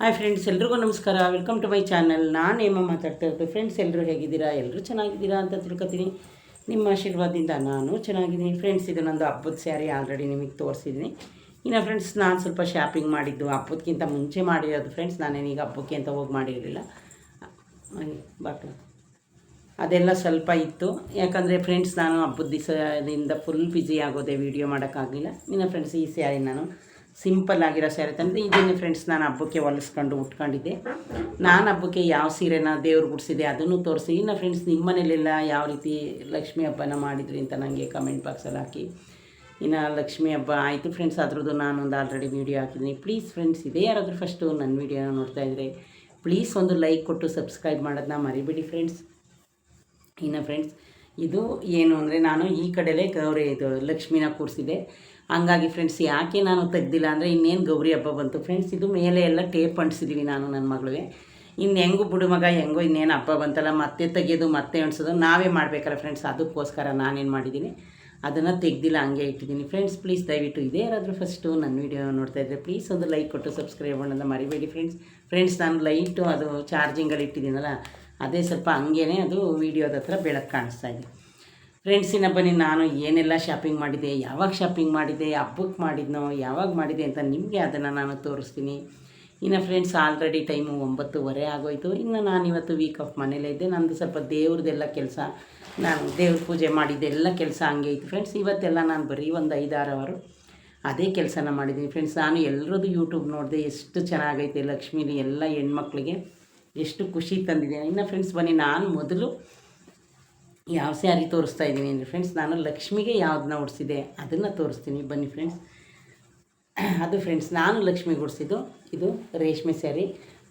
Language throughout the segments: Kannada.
ಹಾಯ್ ಫ್ರೆಂಡ್ಸ್, ಎಲ್ರಿಗೂ ನಮಸ್ಕಾರ. Welcome to my channel. ನಾನು ಏಮ ಮಾತಾಡ್ತಾ ಇರ್ತೀನಿ. ಫ್ರೆಂಡ್ಸ್, ಎಲ್ಲರೂ ಹೇಗಿದ್ದೀರಾ? ಎಲ್ಲರೂ ಚೆನ್ನಾಗಿದ್ದೀರಾ ಅಂತ ತಿಳ್ಕೊತೀನಿ. ನಿಮ್ಮ ಆಶೀರ್ವಾದದಿಂದ ನಾನು ಚೆನ್ನಾಗಿದ್ದೀನಿ. ಫ್ರೆಂಡ್ಸ್, ಇದು ನಂದು ಹಬ್ಬದ ಸ್ಯಾರಿ ಆಲ್ರೆಡಿ ನಿಮಗೆ ತೋರಿಸಿದ್ದೀನಿ. ಇನ್ನು ಫ್ರೆಂಡ್ಸ್, ನಾನು ಸ್ವಲ್ಪ ಶಾಪಿಂಗ್ ಮಾಡಿದ್ದು ಹಬ್ಬಕ್ಕಿಂತ ಮುಂಚೆ ಮಾಡಿರೋದು. ಫ್ರೆಂಡ್ಸ್, ನಾನೇನೀಗ ಹಬ್ಬಕ್ಕೆ ಅಂತ ಹೋಗಿ ಮಾಡಿರಲಿಲ್ಲ. ಬಾಕ್ಲ ಅದೆಲ್ಲ ಸ್ವಲ್ಪ ಇತ್ತು. ಯಾಕಂದರೆ ಫ್ರೆಂಡ್ಸ್, ನಾನು ಹಬ್ಬದ ದಿವಸದಿಂದ ಫುಲ್ ಬ್ಯುಸಿ ಆಗೋದೆ, ವೀಡಿಯೋ ಮಾಡೋಕ್ಕಾಗಲಿಲ್ಲ. ಇನ್ನು ಫ್ರೆಂಡ್ಸ್, ಈ ಸ್ಯಾರಿ ನಾನು ಸಿಂಪಲ್ ಆಗಿರೋ ಸ್ಯಾರಿ ತಂದರೆ ಇದನ್ನೇ ಫ್ರೆಂಡ್ಸ್ ನಾನು ಹಬ್ಬಕ್ಕೆ ಹೊಲಿಸ್ಕೊಂಡು ಉಟ್ಕೊಂಡಿದ್ದೆ. ನಾನು ಹಬ್ಬಕ್ಕೆ ಯಾವ ಸೀರೆನ ದೇವ್ರಿಗೆ ಉಡಿಸಿದೆ ಅದನ್ನು ತೋರಿಸಿ. ಇನ್ನು ಫ್ರೆಂಡ್ಸ್, ನಿಮ್ಮ ಮನೇಲೆಲ್ಲ ಯಾವ ರೀತಿ ಲಕ್ಷ್ಮೀ ಹಬ್ಬನ ಮಾಡಿದ್ರಿ ಅಂತ ನನಗೆ ಕಮೆಂಟ್ ಬಾಕ್ಸಲ್ಲಿ ಹಾಕಿ. ಇನ್ನು ಲಕ್ಷ್ಮೀ ಹಬ್ಬ ಆಯಿತು ಫ್ರೆಂಡ್ಸ್, ಅದ್ರದ್ದು ನಾನೊಂದು ಆಲ್ರೆಡಿ ವೀಡಿಯೋ ಹಾಕಿದ್ದೀನಿ. ಪ್ಲೀಸ್ ಫ್ರೆಂಡ್ಸ್, ಇದೇ ಯಾರಾದರೂ ಫಸ್ಟು ನನ್ನ ವೀಡಿಯೋನ ನೋಡ್ತಾ ಇದ್ದರೆ ಪ್ಲೀಸ್ ಒಂದು ಲೈಕ್ ಕೊಟ್ಟು ಸಬ್ಸ್ಕ್ರೈಬ್ ಮಾಡೋದನ್ನ ಮರಿಬೇಡಿ ಫ್ರೆಂಡ್ಸ್. ಇನ್ನು ಫ್ರೆಂಡ್ಸ್, ಇದು ಏನು ಅಂದರೆ, ನಾನು ಈ ಕಡೆಯಲ್ಲೇ ಇದು ಲಕ್ಷ್ಮಿನ ಕೂರಿಸಿದೆ. ಹಂಗಾಗಿ ಫ್ರೆಂಡ್ಸ್, ಯಾಕೆ ನಾನು ತೆಗ್ದಿಲ್ಲ ಅಂದರೆ, ಇನ್ನೇನು ಗೌರಿ ಹಬ್ಬ ಬಂತು ಫ್ರೆಂಡ್ಸ್. ಇದು ಮೇಲೆ ಎಲ್ಲ ಟೇಪ್ ಅಂಟಿಸಿದ್ದೀವಿ ನಾನು ನನ್ನ ಮಗಳಿಗೆ. ಇನ್ನು ಹೆಂಗೂ ಬಿಡು ಮಗ, ಹೆಂಗೋ ಇನ್ನೇನು ಹಬ್ಬ ಬಂತಲ್ಲ, ಮತ್ತೆ ತೆಗೆಯೋದು ಮತ್ತೆ ಅಂಟಿಸೋದು ನಾವೇ ಮಾಡಬೇಕಲ್ಲ ಫ್ರೆಂಡ್ಸ್. ಅದಕ್ಕೋಸ್ಕರ ನಾನೇನು ಮಾಡಿದ್ದೀನಿ, ಅದನ್ನು ತೆಗ್ದಿಲ್ಲ, ಹಂಗೆ ಇಟ್ಟಿದ್ದೀನಿ ಫ್ರೆಂಡ್ಸ್. ಪ್ಲೀಸ್ ದಯವಿಟ್ಟು ಇದೇ ಯಾರಾದರೂ ಫಸ್ಟು ನನ್ನ ವೀಡಿಯೋ ನೋಡ್ತಾ ಇದ್ದರೆ ಪ್ಲೀಸ್ ಒಂದು ಲೈಕ್ ಕೊಟ್ಟು ಸಬ್ಸ್ಕ್ರೈಬ್ ಮಾಡೋದನ್ನ ಮರಿಬೇಡಿ ಫ್ರೆಂಡ್ಸ್. ನಾನು ಲೈಟು ಅದು ಚಾರ್ಜಿಂಗಲ್ಲಿ ಇಟ್ಟಿದ್ದೀನಲ್ಲ, ಅದೇ ಸ್ವಲ್ಪ ಹಂಗೇ ಅದು ವೀಡಿಯೋದ ಹತ್ರ ಬೆಳಕು ಕಾಣಿಸ್ತಾ ಇದೆ ಫ್ರೆಂಡ್ಸ್. ಇನ್ನು ಬನ್ನಿ, ನಾನು ಏನೆಲ್ಲ ಶಾಪಿಂಗ್ ಮಾಡಿದೆ, ಯಾವಾಗ ಶಾಪಿಂಗ್ ಮಾಡಿದೆ, ಹಬ್ಬಕ್ಕೆ ಮಾಡಿದ್ನೋ ಯಾವಾಗ ಮಾಡಿದೆ ಅಂತ ನಿಮಗೆ ಅದನ್ನು ನಾನು ತೋರಿಸ್ತೀನಿ. ಇನ್ನು ಫ್ರೆಂಡ್ಸ್, ಆಲ್ರೆಡಿ ಟೈಮು 9:30 ಆಗೋಯಿತು. ಇನ್ನು ನಾನಿವತ್ತು ವೀಕ್ ಆಫ್ ಮನೇಲೇ ಇದ್ದೆ. ನಂದು ಸ್ವಲ್ಪ ದೇವ್ರದ್ದೆಲ್ಲ ಕೆಲಸ, ನಾನು ದೇವ್ರ ಪೂಜೆ ಮಾಡಿದ್ದೆಲ್ಲ ಕೆಲಸ ಹಂಗೆ ಇತ್ತು ಫ್ರೆಂಡ್ಸ್. ಇವತ್ತೆಲ್ಲ ನಾನು ಬರೀ ಒಂದು 5-6 ಅವರು ಅದೇ ಕೆಲಸನ ಮಾಡಿದ್ದೀನಿ ಫ್ರೆಂಡ್ಸ್. ನಾನು ಎಲ್ಲರದ್ದು ಯೂಟ್ಯೂಬ್ ನೋಡಿದೆ, ಎಷ್ಟು ಚೆನ್ನಾಗೈತೆ ಲಕ್ಷ್ಮೀಲಿ ಎಲ್ಲ ಹೆಣ್ಮಕ್ಳಿಗೆ ಎಷ್ಟು ಖುಷಿ ತಂದಿದೆ. ಇನ್ನು ಫ್ರೆಂಡ್ಸ್ ಬನ್ನಿ, ನಾನು ಮೊದಲು ಯಾವ ಸ್ಯಾರಿ ತೋರಿಸ್ತಾ ಇದ್ದೀನಿ ಅಂದರೆ ಫ್ರೆಂಡ್ಸ್, ನಾನು ಲಕ್ಷ್ಮಿಗೆ ಯಾವುದನ್ನ ಉಡಿಸಿದೆ ಅದನ್ನು ತೋರಿಸ್ತೀನಿ ಬನ್ನಿ ಫ್ರೆಂಡ್ಸ್. ಅದು ಫ್ರೆಂಡ್ಸ್, ನಾನು ಲಕ್ಷ್ಮಿಗೆ ಉಡಿಸಿದ್ದು ಇದು ರೇಷ್ಮೆ ಸ್ಯಾರಿ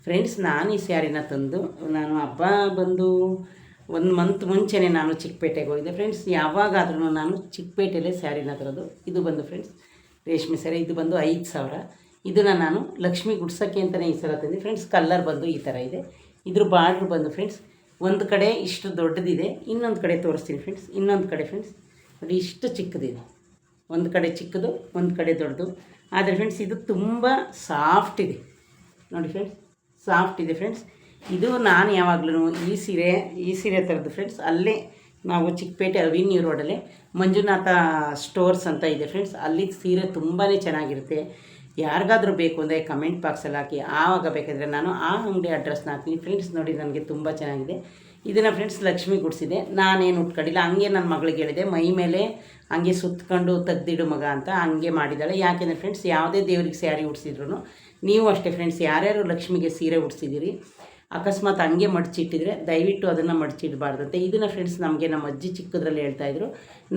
ಫ್ರೆಂಡ್ಸ್. ನಾನು ಈ ಸ್ಯಾರಿನ ತಂದು, ನಾನು ಹಬ್ಬ ಬಂದು 1 ಮಂತ್ ಮುಂಚೆನೇ ನಾನು ಚಿಕ್ಕಪೇಟೆಗೆ ಹೋಗಿದ್ದೆ ಫ್ರೆಂಡ್ಸ್. ಯಾವಾಗಾದ್ರೂ ನಾನು ಚಿಕ್ಕಪೇಟೆಯಲ್ಲೇ ಸ್ಯಾರಿನ ತರೋದು. ಇದು ಬಂದು ಫ್ರೆಂಡ್ಸ್ ರೇಷ್ಮೆ ಸ್ಯಾರಿ, ಇದು ಬಂದು 5,000. ಇದನ್ನು ನಾನು ಲಕ್ಷ್ಮಿಗೆ ಉಡ್ಸೋಕ್ಕೆ ಅಂತಲೇ ಈ ಸಲ ತಂದೆ ಫ್ರೆಂಡ್ಸ್. ಕಲ್ಲರ್ ಬಂದು ಈ ಥರ ಇದೆ. ಇದ್ರ ಬಾರ್ಡ್ರ್ ಬಂದು ಫ್ರೆಂಡ್ಸ್, ಒಂದು ಕಡೆ ಇಷ್ಟು ದೊಡ್ಡದಿದೆ, ಇನ್ನೊಂದು ಕಡೆ ತೋರಿಸ್ತೀನಿ ಫ್ರೆಂಡ್ಸ್. ಇನ್ನೊಂದು ಕಡೆ ಫ್ರೆಂಡ್ಸ್ ನೋಡಿ, ಇಷ್ಟು ಚಿಕ್ಕದಿದೆ. ಒಂದು ಕಡೆ ಚಿಕ್ಕದು, ಒಂದು ಕಡೆ ದೊಡ್ಡದು. ಆದರೆ ಫ್ರೆಂಡ್ಸ್, ಇದು ತುಂಬ ಸಾಫ್ಟ್ ಇದೆ ನೋಡಿ ಫ್ರೆಂಡ್ಸ್, ಸಾಫ್ಟ್ ಇದೆ ಫ್ರೆಂಡ್ಸ್. ಇದು ನಾನು ಯಾವಾಗಲೂ ಈ ಸೀರೆ ಥರದ್ದು ಫ್ರೆಂಡ್ಸ್. ಅಲ್ಲೇ ನಾವು ಚಿಕ್ಕಪೇಟೆ ಅವಿನ್ಯೂ ರೋಡಲ್ಲೇ ಮಂಜುನಾಥ ಸ್ಟೋರ್ಸ್ ಅಂತ ಇದೆ ಫ್ರೆಂಡ್ಸ್. ಅಲ್ಲಿ ಸೀರೆ ತುಂಬಾ ಚೆನ್ನಾಗಿರುತ್ತೆ. ಯಾರಿಗಾದರೂ ಬೇಕು ಅಂದರೆ ಕಮೆಂಟ್ ಬಾಕ್ಸಲ್ಲಿ ಹಾಕಿ, ಆವಾಗ ಬೇಕಾದರೆ ನಾನು ಆ ಅಂಗಡಿ ಅಡ್ರೆಸ್ನ ಹಾಕ್ತೀನಿ ಫ್ರೆಂಡ್ಸ್. ನೋಡಿ, ನನಗೆ ತುಂಬ ಚೆನ್ನಾಗಿದೆ. ಇದನ್ನು ಫ್ರೆಂಡ್ಸ್ ಲಕ್ಷ್ಮಿ ಗುಡಿಸಿದೆ. ನಾನೇನು ಉಟ್ಕೊಂಡಿಲ್ಲ, ಹಂಗೆ ನನ್ನ ಮಗಳಿಗೆ ಹೇಳಿದೆ, ಮೈ ಮೇಲೆ ಹಂಗೆ ಸುತ್ತಕೊಂಡು ತೆಗ್ದಿಡು ಮಗ ಅಂತ ಹಂಗೆ ಮಾಡಿದ್ದಾಳೆ. ಯಾಕೆಂದರೆ ಫ್ರೆಂಡ್ಸ್, ಯಾವುದೇ ದೇವ್ರಿಗೆ ಸ್ಯಾರಿ ಉಡಿಸಿದ್ರು ನೀವು ಅಷ್ಟೇ ಫ್ರೆಂಡ್ಸ್, ಯಾರ್ಯಾರು ಲಕ್ಷ್ಮಿಗೆ ಸೀರೆ ಉಡಿಸಿದ್ದೀರಿ ಅಕಸ್ಮಾತ್ ಹಂಗೆ ಮಡಚಿಟ್ಟಿದ್ರೆ ದಯವಿಟ್ಟು ಅದನ್ನು ಮಡಚಿಡಬಾರ್ದಂತೆ. ಇದನ್ನು ಫ್ರೆಂಡ್ಸ್ ನಮಗೆ ನಮ್ಮ ಅಜ್ಜಿ ಚಿಕ್ಕದ್ರಲ್ಲಿ ಹೇಳ್ತಾಯಿದ್ರು,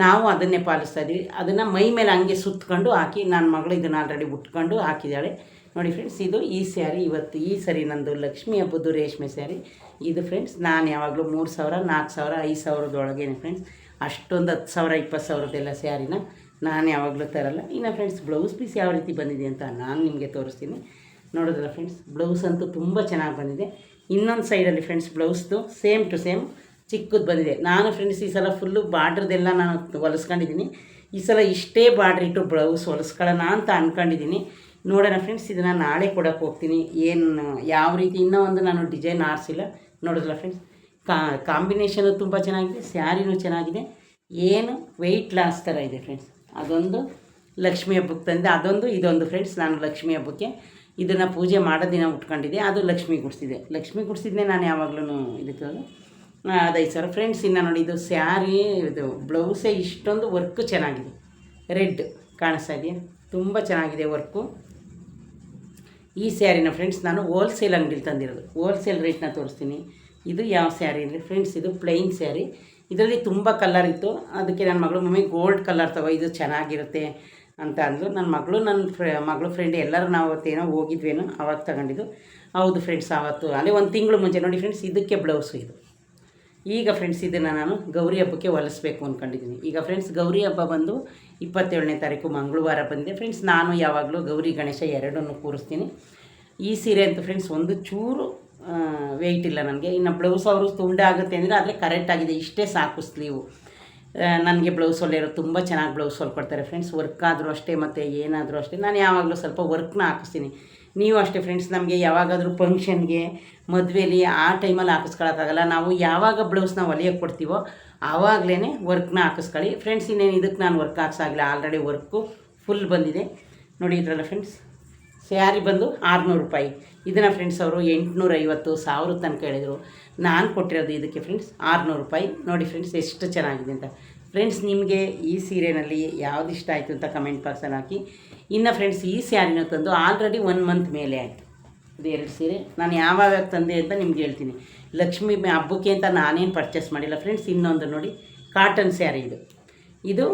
ನಾವು ಅದನ್ನೇ ಪಾಲಿಸ್ತಾ ಇದ್ದೀವಿ. ಅದನ್ನು ಮೈ ಮೇಲೆ ಹಂಗೆ ಸುತ್ತಕೊಂಡು ಹಾಕಿ, ನನ್ನ ಮಗಳು ಇದನ್ನು ಆಲ್ರೆಡಿ ಉಟ್ಕೊಂಡು ಹಾಕಿದ್ದಾಳೆ ನೋಡಿ ಫ್ರೆಂಡ್ಸ್. ಇದು ಈ ಸ್ಯಾರಿ ಇವತ್ತು ಈ ಸರಿ ನಂದು ಲಕ್ಷ್ಮಿ ಹಬ್ಬದ್ದು ರೇಷ್ಮೆ ಸ್ಯಾರಿ ಇದು ಫ್ರೆಂಡ್ಸ್. ನಾನು ಯಾವಾಗಲೂ 3,000, 4,000, 5,000ದೊಳಗೇನೆ ಫ್ರೆಂಡ್ಸ್. ಅಷ್ಟೊಂದು 10,000, 20,000ದೆಲ್ಲ ಸ್ಯಾರಿನ ನಾನು ಯಾವಾಗಲೂ ತರಲ್ಲ. ಇನ್ನು ಫ್ರೆಂಡ್ಸ್, ಬ್ಲೌಸ್ ಪೀಸ್ ಯಾವ ರೀತಿ ಬಂದಿದೆ ಅಂತ ನಾನು ನಿಮಗೆ ತೋರಿಸ್ತೀನಿ. ನೋಡೋದಲ್ಲ ಫ್ರೆಂಡ್ಸ್, ಬ್ಲೌಸ್ ಅಂತೂ ತುಂಬ ಚೆನ್ನಾಗಿ ಬಂದಿದೆ. ಇನ್ನೊಂದು ಸೈಡಲ್ಲಿ ಫ್ರೆಂಡ್ಸ್ ಬ್ಲೌಸ್ದು ಸೇಮ್ ಟು ಸೇಮ್ ಚಿಕ್ಕದು ಬಂದಿದೆ. ನಾನು ಫ್ರೆಂಡ್ಸ್ ಈ ಸಲ ಫುಲ್ಲು ಬಾರ್ಡ್ರದೆಲ್ಲ ನಾನು ಹೊಲಿಸ್ಕೊಂಡಿದ್ದೀನಿ. ಈ ಸಲ ಇಷ್ಟೇ ಬಾರ್ಡ್ರ್ ಇಟ್ಟು ಬ್ಲೌಸ್ ಹೊಲಿಸ್ಕೊಳ್ಳೋಣ ಅಂತ ಅಂದ್ಕೊಂಡಿದ್ದೀನಿ. ನೋಡೋಣ ಫ್ರೆಂಡ್ಸ್, ಇದನ್ನು ನಾಳೆ ಕೊಡೋಕ್ಕೆ ಹೋಗ್ತೀನಿ. ಏನು ಯಾವ ರೀತಿ ಇನ್ನೂ ಒಂದು ನಾನು ಡಿಸೈನ್ ಆರಿಸಿಲ್ಲ. ನೋಡೋದಿಲ್ಲ ಫ್ರೆಂಡ್ಸ್, ಕಾಂಬಿನೇಷನು ತುಂಬ ಚೆನ್ನಾಗಿದೆ, ಸ್ಯಾರಿನೂ ಚೆನ್ನಾಗಿದೆ. ಏನು ವೆಯ್ಟ್ ಲಾಸ್ ಥರ ಇದೆ ಫ್ರೆಂಡ್ಸ್. ಅದೊಂದು ಲಕ್ಷ್ಮಿ ಹಬ್ಬಕ್ಕೆ ತಂದೆ, ಅದೊಂದು ಇದೊಂದು ಫ್ರೆಂಡ್ಸ್. ನಾನು ಲಕ್ಷ್ಮಿ ಹಬ್ಬಕ್ಕೆ ಇದನ್ನು ಪೂಜೆ ಮಾಡೋ ದಿನ ಉಟ್ಕೊಂಡಿದ್ದೆ, ಅದು ಲಕ್ಷ್ಮಿ ಗುಡಿಸಿದ್ದೆ ನಾನು ಯಾವಾಗಲೂ ಇದಕ್ಕೆ ಅದು 5,000 ಫ್ರೆಂಡ್ಸ್. ಇನ್ನು ನೋಡಿ, ಇದು ಸ್ಯಾರಿ ಇದು ಬ್ಲೌಸೇ ಇಷ್ಟೊಂದು ವರ್ಕು ಚೆನ್ನಾಗಿದೆ. ರೆಡ್ ಕಾಣಿಸ್ತಾ ಇದೆಯಾ, ತುಂಬ ಚೆನ್ನಾಗಿದೆ ವರ್ಕು. ಈ ಸ್ಯಾರಿನ ಫ್ರೆಂಡ್ಸ್ ನಾನು ಹೋಲ್ಸೇಲ್ ಅಂಗಡಿಲಿ ತಂದಿರೋದು, ಹೋಲ್ಸೇಲ್ ರೇಟ್ನ ತೋರಿಸ್ತೀನಿ. ಇದು ಯಾವ ಸ್ಯಾರಿ ಅಂದರೆ ಫ್ರೆಂಡ್ಸ್, ಇದು ಪ್ಲೈನ್ ಸ್ಯಾರಿ. ಇದರಲ್ಲಿ ತುಂಬ ಕಲರ್ ಇತ್ತು. ಅದಕ್ಕೆ ನನ್ನ ಮಗಳು ಮಮ್ಮಿ ಗೋಲ್ಡ್ ಕಲರ್ ತಗೋ, ಇದು ಚೆನ್ನಾಗಿರುತ್ತೆ ಅಂತ ಅಂದರು. ನನ್ನ ಮಗಳು ಮಗಳು ಫ್ರೆಂಡ್ ಎಲ್ಲರೂ ನಾವು ಅವತ್ತೇನೋ ಹೋಗಿದ್ವೇನೋ ಅವಾಗ ತಗೊಂಡಿದ್ದು. ಹೌದು ಫ್ರೆಂಡ್ಸ್, ಆವತ್ತು ಅಲ್ಲೇ 1 ತಿಂಗಳು ಮುಂಚೆ ನೋಡಿ ಫ್ರೆಂಡ್ಸ್. ಇದಕ್ಕೆ ಬ್ಲೌಸು ಇದು. ಈಗ ಫ್ರೆಂಡ್ಸ್, ಇದನ್ನು ನಾನು ಗೌರಿ ಹಬ್ಬಕ್ಕೆ ಹೊಲಿಸ್ಬೇಕು ಅಂದ್ಕೊಂಡಿದ್ದೀನಿ. ಈಗ ಫ್ರೆಂಡ್ಸ್, ಗೌರಿ ಹಬ್ಬ ಬಂದು 27ನೇ ತಾರೀಕು ಮಂಗಳವಾರ ಬಂದಿದೆ ಫ್ರೆಂಡ್ಸ್. ನಾನು ಯಾವಾಗಲೂ ಗೌರಿ ಗಣೇಶ ಎರಡನ್ನೂ ಕೂರಿಸ್ತೀನಿ. ಈ ಸೀರೆ ಅಂತೂ ಫ್ರೆಂಡ್ಸ್ ಒಂದು ಚೂರು ವೆಯ್ಟ್ ಇಲ್ಲ ನನಗೆ. ಇನ್ನು ಬ್ಲೌಸ್ ಅವರು ತುಂಡಾಗುತ್ತೆ ಅಂದರೆ ಆದರೆ ಕರೆಕ್ಟಾಗಿದೆ, ಇಷ್ಟೇ ಸಾಕು ಸ್ಲೀವು. ನನಗೆ ಬ್ಲೌಸ್ ಹೊಲಿಯೋರು ತುಂಬ ಚೆನ್ನಾಗಿ ಬ್ಲೌಸ್ ಹೊಲ್ಕೊಡ್ತಾರೆ ಫ್ರೆಂಡ್ಸ್. ವರ್ಕ್ ಆದರೂ ಅಷ್ಟೇ ಮತ್ತು ಏನಾದರೂ ಅಷ್ಟೇ ನಾನು ಯಾವಾಗಲೂ ಸ್ವಲ್ಪ ವರ್ಕ್ನ ಹಾಕಿಸ್ತೀನಿ. ನೀವು ಅಷ್ಟೇ ಫ್ರೆಂಡ್ಸ್, ನಮಗೆ ಯಾವಾಗಾದರೂ ಫಂಕ್ಷನ್ಗೆ, ಮದುವೆಲಿ ಆ ಟೈಮಲ್ಲಿ ಹಾಕಿಸ್ಕೊಳಕ್ಕಾಗಲ್ಲ. ನಾವು ಯಾವಾಗ ಬ್ಲೌಸ್ನ ಹೊಲಿಯೋಕ್ಕೆ ಕೊಡ್ತೀವೋ ಆವಾಗಲೇ ವರ್ಕ್ನ ಹಾಕಿಸ್ಕೊಳ್ಳಿ ಫ್ರೆಂಡ್ಸ್. ಇನ್ನೇನು ಇದಕ್ಕೆ ನಾನು ವರ್ಕ್ ಹಾಕ್ಸಾಗಿಲ್ಲ, ಆಲ್ರೆಡಿ ವರ್ಕು ಫುಲ್ ಬಂದಿದೆ ನೋಡಿ. ಇದ್ರಲ್ಲ ಫ್ರೆಂಡ್ಸ್, ಸ್ಯಾರಿ ಬಂದು 600 ರೂಪಾಯಿ. ಇದನ್ನು ಫ್ರೆಂಡ್ಸ್ ಅವರು 850 1000 ತನಕ ಹೇಳಿದರು. ನಾನು ಕೊಟ್ಟಿರೋದು ಇದಕ್ಕೆ ಫ್ರೆಂಡ್ಸ್ 600 ರೂಪಾಯಿ. ನೋಡಿ ಫ್ರೆಂಡ್ಸ್ ಎಷ್ಟು ಚೆನ್ನಾಗಿದೆ ಅಂತ. ಫ್ರೆಂಡ್ಸ್, ನಿಮಗೆ ಈ ಸೀರೆನಲ್ಲಿ ಯಾವ್ದು ಇಷ್ಟ ಆಯಿತು ಅಂತ ಕಮೆಂಟ್ ಬಾಕ್ಸಲ್ಲಿ ಹಾಕಿ. ಇನ್ನು ಫ್ರೆಂಡ್ಸ್, ಈ ಸ್ಯಾರಿನ ತಂದು ಆಲ್ರೆಡಿ 1 ಮಂತ್ ಮೇಲೆ ಆಯಿತು. ಇದು 2 ಸೀರೆ ನಾನು ಯಾವಾಗ ತಂದೆ ಅಂತ ನಿಮ್ಗೆ ಹೇಳ್ತೀನಿ. ಲಕ್ಷ್ಮಿ ಹಬ್ಬಕ್ಕೆ ಅಂತ ನಾನೇನು ಪರ್ಚೇಸ್ ಮಾಡಿಲ್ಲ ಫ್ರೆಂಡ್ಸ್. ಇನ್ನೊಂದು ನೋಡಿ, ಕಾಟನ್ ಸ್ಯಾರಿ ಇದು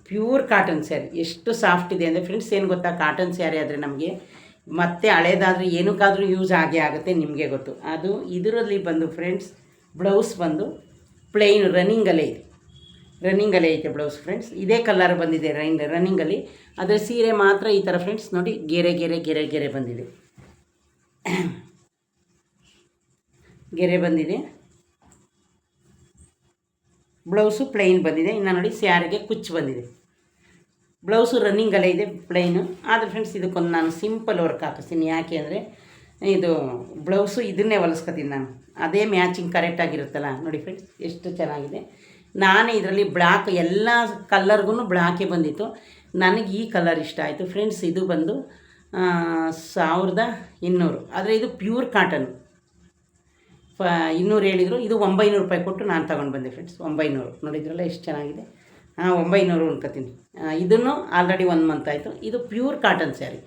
ಪ್ಯೂರ್ ಕಾಟನ್ ಸ್ಯಾರಿ. ಎಷ್ಟು ಸಾಫ್ಟ್ ಇದೆ ಅಂದರೆ ಫ್ರೆಂಡ್ಸ್, ಏನು ಗೊತ್ತಾ, ಕಾಟನ್ ಸ್ಯಾರಿ ಆದರೆ ನಮಗೆ ಮತ್ತೆ ಹಳೇದಾದರೂ ಏನಕ್ಕಾದರೂ ಯೂಸ್ ಆಗೇ ಆಗುತ್ತೆ, ನಿಮಗೆ ಗೊತ್ತು ಅದು. ಇದರಲ್ಲಿ ಬಂದು ಫ್ರೆಂಡ್ಸ್, ಬ್ಲೌಸ್ ಬಂದು ಪ್ಲೈನ್ ರನ್ನಿಂಗಲ್ಲೇ ಐತೆ ಬ್ಲೌಸ್ ಫ್ರೆಂಡ್ಸ್. ಇದೇ ಕಲರ್ ಬಂದಿದೆ ರನ್ನಿಂಗಲ್ಲಿ. ಆದರೆ ಸೀರೆ ಮಾತ್ರ ಈ ಥರ ಫ್ರೆಂಡ್ಸ್ ನೋಡಿ, ಗೆರೆ ಬಂದಿದೆ. ಗೆರೆ ಬಂದಿದೆ, ಬ್ಲೌಸು ಪ್ಲೈನ್ ಬಂದಿದೆ. ಇನ್ನು ನೋಡಿ, ಸ್ಯಾರಿಗೆ ಕುಚ್ಚು ಬಂದಿದೆ. ಬ್ಲೌಸು ರನ್ನಿಂಗಲ್ಲೇ ಇದೆ ಪ್ಲೈನು. ಆದರೆ ಫ್ರೆಂಡ್ಸ್, ಇದಕ್ಕೊಂದು ನಾನು ಸಿಂಪಲ್ ವರ್ಕ್ ಹಾಕಿಸ್ತೀನಿ. ಯಾಕೆ ಅಂದರೆ ಇದು ಬ್ಲೌಸು ಇದನ್ನೇ ಹೊಲಿಸ್ಕೊತೀನಿ ನಾನು, ಅದೇ ಮ್ಯಾಚಿಂಗ್ ಕರೆಕ್ಟಾಗಿರುತ್ತಲ್ಲ. ನೋಡಿ ಫ್ರೆಂಡ್ಸ್ ಎಷ್ಟು ಚೆನ್ನಾಗಿದೆ. ನಾನೇ ಇದರಲ್ಲಿ ಬ್ಲ್ಯಾಕ್, ಎಲ್ಲ ಕಲ್ಲರ್ಗೂ ಬ್ಲ್ಯಾಕೇ ಬಂದಿತ್ತು. ನನಗೆ ಈ ಕಲರ್ ಇಷ್ಟ ಆಯಿತು ಫ್ರೆಂಡ್ಸ್. ಇದು ಬಂದು 1200. ಆದರೆ ಇದು ಪ್ಯೂರ್ ಕಾಟನ್. 200 ಹೇಳಿದರು, ಇದು 900 ರೂಪಾಯಿ ಕೊಟ್ಟು ನಾನು ತೊಗೊಂಡು ಬಂದೆ ಫ್ರೆಂಡ್ಸ್. 900 ನೋಡಿದ್ರಲ್ಲ ಎಷ್ಟು ಚೆನ್ನಾಗಿದೆ. 900 ಅನ್ಕೋತೀನಿ. ಇದನ್ನು ಆಲ್ರೆಡಿ 1 ಮಂತ್ ಆಯಿತು. ಇದು ಪ್ಯೂರ್ ಕಾಟನ್ ಸ್ಯಾರಿ.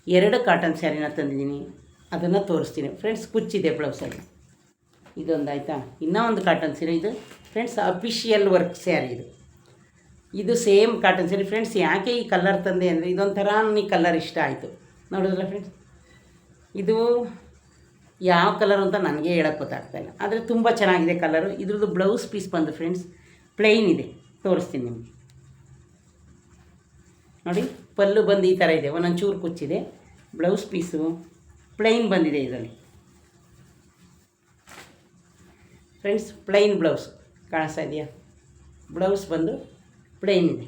2 ಕಾಟನ್ ಸ್ಯಾರಿನ ತಂದಿದ್ದೀನಿ, ಅದನ್ನು ತೋರಿಸ್ತೀನಿ ಫ್ರೆಂಡ್ಸ್. ಕುಚ್ಚಿದೆ ಬ್ಲೌಸಲ್ಲಿ. ಇದೊಂದು ಆಯಿತಾ. ಇನ್ನೂ ಒಂದು ಕಾಟನ್ ಸೀರೆ ಇದು ಫ್ರೆಂಡ್ಸ್, ಅಫಿಷಿಯಲ್ ವರ್ಕ್ ಸ್ಯಾರಿ ಇದು ಸೇಮ್ ಕಾಟನ್ ಸ್ಯಾರಿ ಫ್ರೆಂಡ್ಸ್. ಯಾಕೆ ಈ ಕಲರ್ ತಂದೆ ಅಂದರೆ ಇದೊಂಥರ ನನಗೆ ಕಲರ್ ಇಷ್ಟ ಆಯಿತು. ನೋಡಿದ್ರಲ್ಲ ಫ್ರೆಂಡ್ಸ್, ಇದು ಯಾವ ಕಲರ್ ಅಂತ ನನಗೆ ಹೇಳೋಕ್ಕೆ ಗೊತ್ತಾಗ್ತಾಯಿಲ್ಲ, ಆದರೆ ತುಂಬ ಚೆನ್ನಾಗಿದೆ ಕಲರು. ಇದ್ರದ್ದು ಬ್ಲೌಸ್ ಪೀಸ್ ಬಂದು ಫ್ರೆಂಡ್ಸ್ ಪ್ಲೈನ್ ಇದೆ, ತೋರಿಸ್ತೀನಿ ನಿಮಗೆ ನೋಡಿ. ಪಲ್ಲು ಬಂದು ಈ ಥರ ಇದೆ, ಒಂದೊಂದು ಚೂರು ಕುಚ್ಚಿದೆ. ಬ್ಲೌಸ್ ಪೀಸು ಪ್ಲೈನ್ ಬಂದಿದೆ ಇದರಲ್ಲಿ ಫ್ರೆಂಡ್ಸ್. ಪ್ಲೈನ್ ಬ್ಲೌಸ್ ಕಾಣಿಸ್ತಾ ಇದೆಯಾ? ಬ್ಲೌಸ್ ಬಂದು ಪ್ಲೈನ್ ಇದೆ.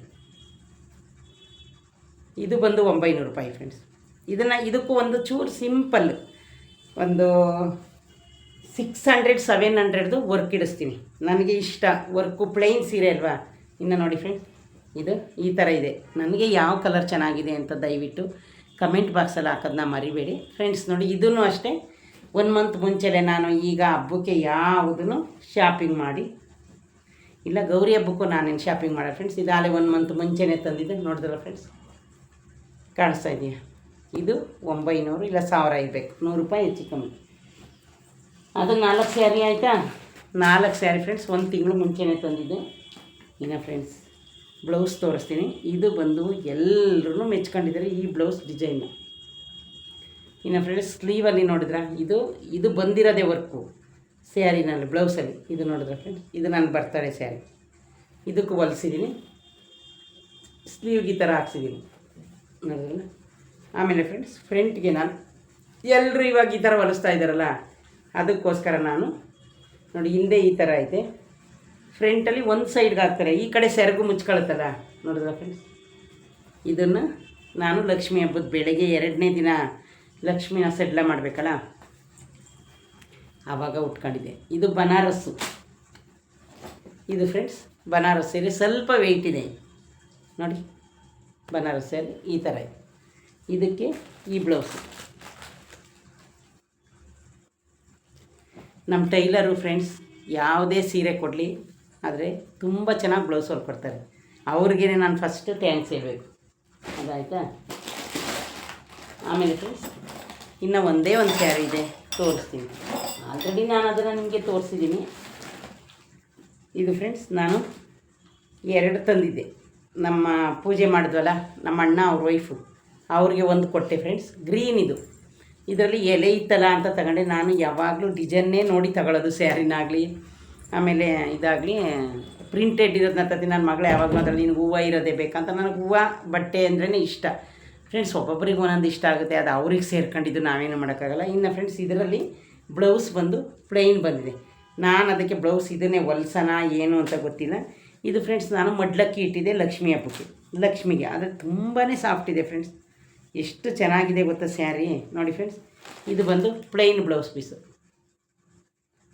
ಇದು ಬಂದು 900 ರೂಪಾಯಿ ಫ್ರೆಂಡ್ಸ್. ಇದಕ್ಕೂ ಒಂದು ಚೂರು ಸಿಂಪಲ್ ಒಂದು 600 700 ವರ್ಕ್ ಇಡಿಸ್ತೀನಿ. ನನಗೆ ಇಷ್ಟ ವರ್ಕು, ಪ್ಲೈನ್ ಸೀರೆ ಅಲ್ವಾ. ಇನ್ನು ನೋಡಿ ಫ್ರೆಂಡ್ಸ್, ಇದು ಈ ಥರ ಇದೆ. ನನಗೆ ಯಾವ ಕಲರ್ ಚೆನ್ನಾಗಿದೆ ಅಂತ ದಯವಿಟ್ಟು ಕಮೆಂಟ್ ಬಾಕ್ಸಲ್ಲಿ ಹಾಕೋದನ್ನ ಮರಿಬೇಡಿ ಫ್ರೆಂಡ್ಸ್. ನೋಡಿ, ಇದನ್ನು ಅಷ್ಟೇ 1 ಮಂತ್ ಮುಂಚೆಲೇ ನಾನು ಈಗ ಹಬ್ಬಕ್ಕೆ ಯಾವುದನ್ನು ಶಾಪಿಂಗ್ ಮಾಡಿ ಇಲ್ಲ, ಗೌರಿ ಹಬ್ಬಕ್ಕೂ ನಾನೇನು ಶಾಪಿಂಗ್ ಮಾಡೋದು ಫ್ರೆಂಡ್ಸ್. ಇದಾಗಲೇ 1 ಮಂತ್ ಮುಂಚೆನೇ ತಂದಿದ್ದೆ. ನೋಡಿದ್ರಲ್ಲ ಫ್ರೆಂಡ್ಸ್, ಕಾಣಿಸ್ತಾ ಇದೆಯಾ? ಇದು 900 ಇಲ್ಲ 1000 ಇರಬೇಕು, 100 ರೂಪಾಯಿ ಹೆಚ್ಚು ಕಮ್ಮಿ. ಅದು 4 ಸ್ಯಾರಿ ಆಯಿತಾ. 4 ಸ್ಯಾರಿ ಫ್ರೆಂಡ್ಸ್, 1 ತಿಂಗಳು ಮುಂಚೆನೇ ತಂದಿದ್ದೆ. ಇನ್ನು ಫ್ರೆಂಡ್ಸ್, ಬ್ಲೌಸ್ ತೋರಿಸ್ತೀನಿ. ಇದು ಬಂದು ಎಲ್ಲರೂ ಮೆಚ್ಕೊಂಡಿದ್ದಾರೆ ಈ ಬ್ಲೌಸ್ ಡಿಸೈನು. ಇನ್ನು ಫ್ರೆಂಡ್ಸ್, ಸ್ಲೀವಲ್ಲಿ ನೋಡಿದ್ರೆ ಇದು ಬಂದಿರೋದೇ ವರ್ಕು ಸ್ಯಾರಿನಲ್ಲಿ, ಬ್ಲೌಸಲ್ಲಿ. ಇದು ನೋಡಿದ್ರೆ ಫ್ರೆಂಡ್ಸ್, ಇದು ನಾನು ಬರ್ತಡೇ ಸ್ಯಾರಿ. ಇದಕ್ಕೂ ಹೊಲಿಸಿದ್ದೀನಿ, ಸ್ಲೀವ್ಗೆ ಈ ಥರ ಹಾಕ್ಸಿದ್ದೀನಿ ನೋಡಿದ್ರಲ್ಲ. ಆಮೇಲೆ ಫ್ರೆಂಡ್ಸ್, ಫ್ರಂಟ್ಗೆ ನಾನು ಎಲ್ಲರೂ ಇವಾಗ ಈ ಥರ ಹೊಲಿಸ್ತಾ ಇದ್ದಾರಲ್ಲ, ಅದಕ್ಕೋಸ್ಕರ ನಾನು ನೋಡಿ, ಹಿಂದೆ ಈ ಥರ ಐತೆ, ಫ್ರಂಟಲ್ಲಿ ಒಂದು ಸೈಡ್ಗೆ ಹಾಕ್ತಾರೆ, ಈ ಕಡೆ ಸೆರಗು ಮುಚ್ಕೊಳುತ್ತಲ್ಲ. ನೋಡಿದ್ರ ಫ್ರೆಂಡ್ಸ್, ಇದನ್ನು ನಾನು ಲಕ್ಷ್ಮೀ ಹಬ್ಬದ ಬೆಳಗ್ಗೆ 2ನೇ ದಿನ ಲಕ್ಷ್ಮಿನ ಸೆಡ್ಲ ಮಾಡಬೇಕಲ್ಲ, ಆವಾಗ ಉಟ್ಕೊಂಡಿದ್ದೆ. ಇದು ಬನಾರಸ್ಸು. ಇದು ಫ್ರೆಂಡ್ಸ್ ಬನಾರಸ್ ಸೀರೆ, ಸ್ವಲ್ಪ ವೆಯ್ಟ್ ಇದೆ ನೋಡಿ. ಬನಾರಸ್ ಸೀರೆ ಈ ಥರ ಇದೆ. ಇದಕ್ಕೆ ಈ ಬ್ಲೌಸು ನಮ್ಮ ಟೈಲರು ಫ್ರೆಂಡ್ಸ್ ಯಾವುದೇ ಸೀರೆ ಕೊಡಲಿ, ಆದರೆ ತುಂಬ ಚೆನ್ನಾಗಿ ಬ್ಲೌಸ್ ಹೊಲ್ಕೊಡ್ತಾರೆ. ಅವ್ರಿಗೇ ನಾನು ಫಸ್ಟು ಥ್ಯಾಂಕ್ಸ್ ಹೇಳಬೇಕು, ಅದಾಯಿತಾ. ಆಮೇಲೆ ಫ್ರೆಂಡ್ಸ್, ಇನ್ನು ಒಂದೇ ಒಂದು ಸ್ಯಾರಿ ಇದೆ, ತೋರಿಸ್ತೀನಿ. ಆಲ್ರೆಡಿ ನಾನು ಅದನ್ನು ನಿಮಗೆ ತೋರಿಸಿದ್ದೀನಿ. ಇದು ಫ್ರೆಂಡ್ಸ್ ನಾನು 2 ತಂದಿದ್ದೆ. ನಮ್ಮ ಪೂಜೆ ಮಾಡಿದ್ವಲ್ಲ ನಮ್ಮ ಅಣ್ಣ ಅವ್ರ ವೈಫು, ಅವ್ರಿಗೆ ಒಂದು ಕೊಟ್ಟೆ ಫ್ರೆಂಡ್ಸ್. ಗ್ರೀನ್ ಇದರಲ್ಲಿ ಎಲೆ ಇತ್ತಲ್ಲ ಅಂತ ತಗೊಂಡೆ. ನಾನು ಯಾವಾಗಲೂ ಡಿಸೈನ್ನೇ ನೋಡಿ ತಗೊಳ್ಳೋದು, ಸ್ಯಾರಿನಾಗಲಿ ಆಮೇಲೆ ಇದಾಗಲಿ ಪ್ರಿಂಟೆಡ್ ಇರೋದನ್ನ ತರ್ತೀನಿ. ನನ್ನ ಮಗಳು ಯಾವಾಗಲೂ ಅದರಲ್ಲಿ ನಿನಗೆ ಹೂವು ಇರೋದೇ ಬೇಕಂತ. ನನಗೆ ಹೂವು ಬಟ್ಟೆ ಅಂದ್ರೇ ಇಷ್ಟ ಫ್ರೆಂಡ್ಸ್. ಒಬ್ಬೊಬ್ಬರಿಗೆ ಒಂದೊಂದು ಇಷ್ಟ ಆಗುತ್ತೆ, ಅದು ಅವ್ರಿಗೆ ಸೇರ್ಕೊಂಡಿದ್ದು ನಾವೇನು ಮಾಡೋಕ್ಕಾಗಲ್ಲ. ಇನ್ನು ಫ್ರೆಂಡ್ಸ್, ಇದರಲ್ಲಿ ಬ್ಲೌಸ್ ಬಂದು ಪ್ಲೈನ್ ಬಂದಿದೆ. ನಾನು ಅದಕ್ಕೆ ಬ್ಲೌಸ್ ಇದನ್ನೇ ಹೊಲ್ಸೋಣ ಏನು ಅಂತ ಗೊತ್ತಿಲ್ಲ. ಇದು ಫ್ರೆಂಡ್ಸ್ ನಾನು ಮಡ್ಲಕ್ಕಿ ಇಟ್ಟಿದ್ದೆ ಲಕ್ಷ್ಮಿ ಹಬ್ಬಕ್ಕೆ, ಲಕ್ಷ್ಮಿಗೆ. ಆದರೆ ತುಂಬಾ ಸಾಫ್ಟ್ ಇದೆ ಫ್ರೆಂಡ್ಸ್. ಎಷ್ಟು ಚೆನ್ನಾಗಿದೆ ಗೊತ್ತಾ ಸ್ಯಾರಿ ನೋಡಿ ಫ್ರೆಂಡ್ಸ್. ಇದು ಬಂದು ಪ್ಲೈನ್ ಬ್ಲೌಸ್ ಪೀಸು.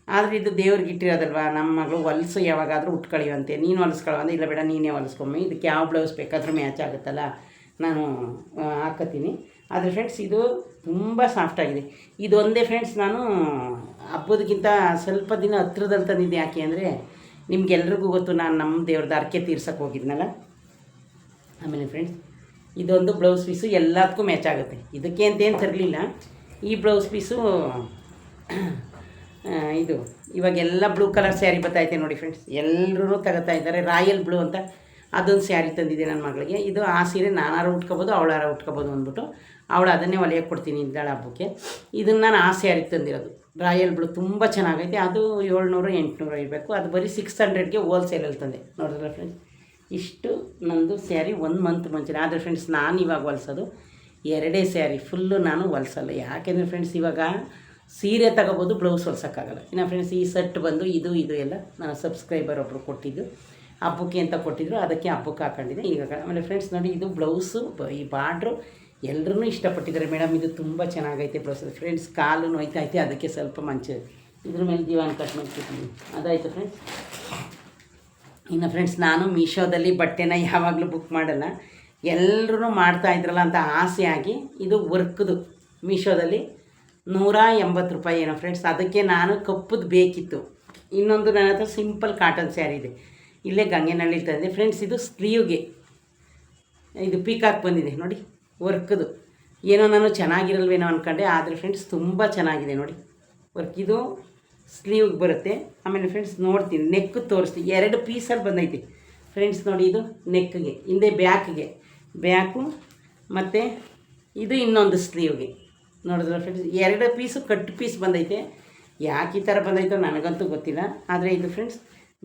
ಆದರೆ ಇದು ದೇವ್ರಿಗೆ ಇಟ್ಟಿರೋದಲ್ವ, ನಮ್ಮ ಮಗಳು ಹೊಲ್ಸು ಯಾವಾಗಾದರೂ ಉಟ್ಕೊಳ್ಳಿವಂತೆ, ನೀನು ಹೊಲಿಸ್ಕೊಳ್ಳೋ ಇಲ್ಲ ಬೇಡ ನೀನೇ ಹೊಲಿಸ್ಕೊಮ್ಮಿ, ಇದಕ್ಕೆ ಯಾವ ಬ್ಲೌಸ್ ಬೇಕಾದರೂ ಮ್ಯಾಚ್ ಆಗುತ್ತಲ್ಲ ನಾನು ಹಾಕೋತೀನಿ. ಆದರೆ ಫ್ರೆಂಡ್ಸ್ ಇದು ತುಂಬ ಸಾಫ್ಟಾಗಿದೆ. ಇದೊಂದೇ ಫ್ರೆಂಡ್ಸ್ ನಾನು ಹಬ್ಬದಕ್ಕಿಂತ ಸ್ವಲ್ಪ ದಿನ ಹತ್ರದಲ್ಲಿ ತಂದಿದ್ದೆ. ಯಾಕೆ ಅಂದರೆ ನಿಮ್ಗೆಲ್ರಿಗೂ ಗೊತ್ತು, ನಾನು ನಮ್ಮ ದೇವ್ರದ್ದು ಹರಕೆ ತೀರ್ಸೋಕ್ಕೆ ಹೋಗಿದ್ನಲ್ಲ. ಆಮೇಲೆ ಫ್ರೆಂಡ್ಸ್ ಇದೊಂದು ಬ್ಲೌಸ್ ಪೀಸು ಎಲ್ಲದಕ್ಕೂ ಮ್ಯಾಚ್ ಆಗುತ್ತೆ. ಇದಕ್ಕೆ ಅಂತೇನು ತರಲಿಲ್ಲ. ಈ ಬ್ಲೌಸ್ ಪೀಸು ಇದು ಇವಾಗೆಲ್ಲ ಬ್ಲೂ ಕಲರ್ ಸ್ಯಾರಿ ಬರ್ತಾಯಿದೆ ನೋಡಿ ಫ್ರೆಂಡ್ಸ್, ಎಲ್ಲರೂ ತಗೋತಾ ಇದ್ದಾರೆ. ರಾಯಲ್ ಬ್ಲೂ ಅಂತ ಅದೊಂದು ಸ್ಯಾರಿ ತಂದಿದೆ ನನ್ನ ಮಗಳಿಗೆ. ಇದು ಆ ಸೀರೆ ನಾನಾರು ಉಟ್ಕೋಬೋದು, ಅವಳಾರ ಉಟ್ಕೋಬೋದು ಅಂದ್ಬಿಟ್ಟು ಅವಳು ಅದನ್ನೇ ಹೊಲಿಯೋಕ್ಕೆ ಕೊಡ್ತೀನಿ ಇಂದಾಳ ಹಬ್ಬಕ್ಕೆ. ಇದನ್ನು ನಾನು ಆ ಸ್ಯಾರಿ ತಂದಿರೋದು ರಾಯಲ್ ಬ್ಲೂ, ತುಂಬ ಚೆನ್ನಾಗೈತೆ. ಅದು 700-800 ಇರಬೇಕು. ಅದು ಬರೀ 600ಗೆ ಹೋಲ್ಸೇಲಲ್ಲಿ ತಂದೆ. ನೋಡಿದ್ರೆ ಫ್ರೆಂಡ್ಸ್ ಇಷ್ಟು ನಂದು ಸ್ಯಾರಿ 1 ಮಂತ್ ಮುಂಚೆ. ಆದರೆ ಫ್ರೆಂಡ್ಸ್ ನಾನು ಇವಾಗ ಹೊಲ್ಸೋದು 2 ಸ್ಯಾರಿ, ಫುಲ್ಲು ನಾನು ಹೊಲ್ಸಲ್ಲ. ಯಾಕೆಂದರೆ ಫ್ರೆಂಡ್ಸ್ ಇವಾಗ ಸೀರೆ ತಗೋಬೋದು, ಬ್ಲೌಸ್ ಹೊಲ್ಸೋಕ್ಕಾಗಲ್ಲ. ಇನ್ನು ಫ್ರೆಂಡ್ಸ್ ಈ ಸೆಟ್ ಬಂದು ಇದು ಎಲ್ಲ ನನ್ನ ಸಬ್ಸ್ಕ್ರೈಬರ್ ಒಬ್ಬರು ಕೊಟ್ಟಿದ್ದು, ಹಬ್ಬಕ್ಕೆ ಅಂತ ಕೊಟ್ಟಿದ್ರು, ಅದಕ್ಕೆ ಹಬ್ಬಕ್ಕೆ ಹಾಕೊಂಡಿದ್ದೆ ಈಗ. ಆಮೇಲೆ ಫ್ರೆಂಡ್ಸ್ ನೋಡಿ ಇದು ಬ್ಲೌಸು, ಈ ಬಾರ್ಡ್ರು ಎಲ್ಲರೂ ಇಷ್ಟಪಟ್ಟಿದ್ದಾರೆ. ಮೇಡಮ್ ಇದು ತುಂಬ ಚೆನ್ನಾಗೈತೆ ಬ್ಲೌಸ್. ಫ್ರೆಂಡ್ಸ್ ಕಾಲು ನೋಯ್ತೈತೆ, ಅದಕ್ಕೆ ಸ್ವಲ್ಪ ಮಂಚ ಇದ್ರ ಮೇಲೆ ದಿವಾನ್ ಕಟ್ ಮಾಡ್ತಿದ್ದೀನಿ. ಅದಾಯಿತು ಫ್ರೆಂಡ್ಸ್. ಇನ್ನು ಫ್ರೆಂಡ್ಸ್ ನಾನು ಮೀಶೋದಲ್ಲಿ ಬಟ್ಟೆನ ಯಾವಾಗಲೂ ಬುಕ್ ಮಾಡಲ್ಲ, ಎಲ್ಲರೂ ಮಾಡ್ತಾಯಿದ್ರಲ್ಲ ಅಂತ ಆಸೆ ಆಗಿ ಇದು ವರ್ಕ್ದು ಮೀಶೋದಲ್ಲಿ 180 ರೂಪಾಯಿ ಏನೋ ಫ್ರೆಂಡ್ಸ್. ಅದಕ್ಕೆ ನಾನು ಕಪ್ಪದು ಬೇಕಿತ್ತು. ಇನ್ನೊಂದು ನನ್ನ ಹತ್ರ ಸಿಂಪಲ್ ಕಾಟನ್ ಸ್ಯಾರಿ ಇದೆ, ಇಲ್ಲೇ ಗಂಗೆನಳ್ಳಿ ತಂದೆ ಫ್ರೆಂಡ್ಸ್. ಇದು ಸ್ಲೀವ್ಗೆ ಇದು ಪೀಕಾಕ್ ಬಂದಿದೆ ನೋಡಿ, ವರ್ಕ್ದು. ಏನೋ ನಾನು ಚೆನ್ನಾಗಿರಲ್ವೇನೋ ಅಂದ್ಕೊಂಡೆ, ಆದರೆ ಫ್ರೆಂಡ್ಸ್ ತುಂಬ ಚೆನ್ನಾಗಿದೆ ನೋಡಿ ವರ್ಕ್. ಇದು ಸ್ಲೀವ್ಗೆ ಬರುತ್ತೆ. ಆಮೇಲೆ ಫ್ರೆಂಡ್ಸ್ ನೋಡ್ತೀನಿ, ನೆಕ್ ತೋರಿಸ್ತೀನಿ. 2 ಪೀಸಲ್ಲಿ ಬಂದೈತಿ ಫ್ರೆಂಡ್ಸ್ ನೋಡಿ. ಇದು ನೆಕ್ಗೆ, ಹಿಂದೆ ಬ್ಯಾಕು ಮತ್ತು ಇದು ಇನ್ನೊಂದು ಸ್ಲೀವ್ಗೆ. ನೋಡಿದ್ರೆ ಫ್ರೆಂಡ್ಸ್ 2 ಪೀಸು ಕಟ್ ಪೀಸ್ ಬಂದೈತೆ. ಯಾಕೆ ಈ ಥರ ಬಂದೈತೋ ನನಗಂತೂ ಗೊತ್ತಿಲ್ಲ. ಆದರೆ ಇದು ಫ್ರೆಂಡ್ಸ್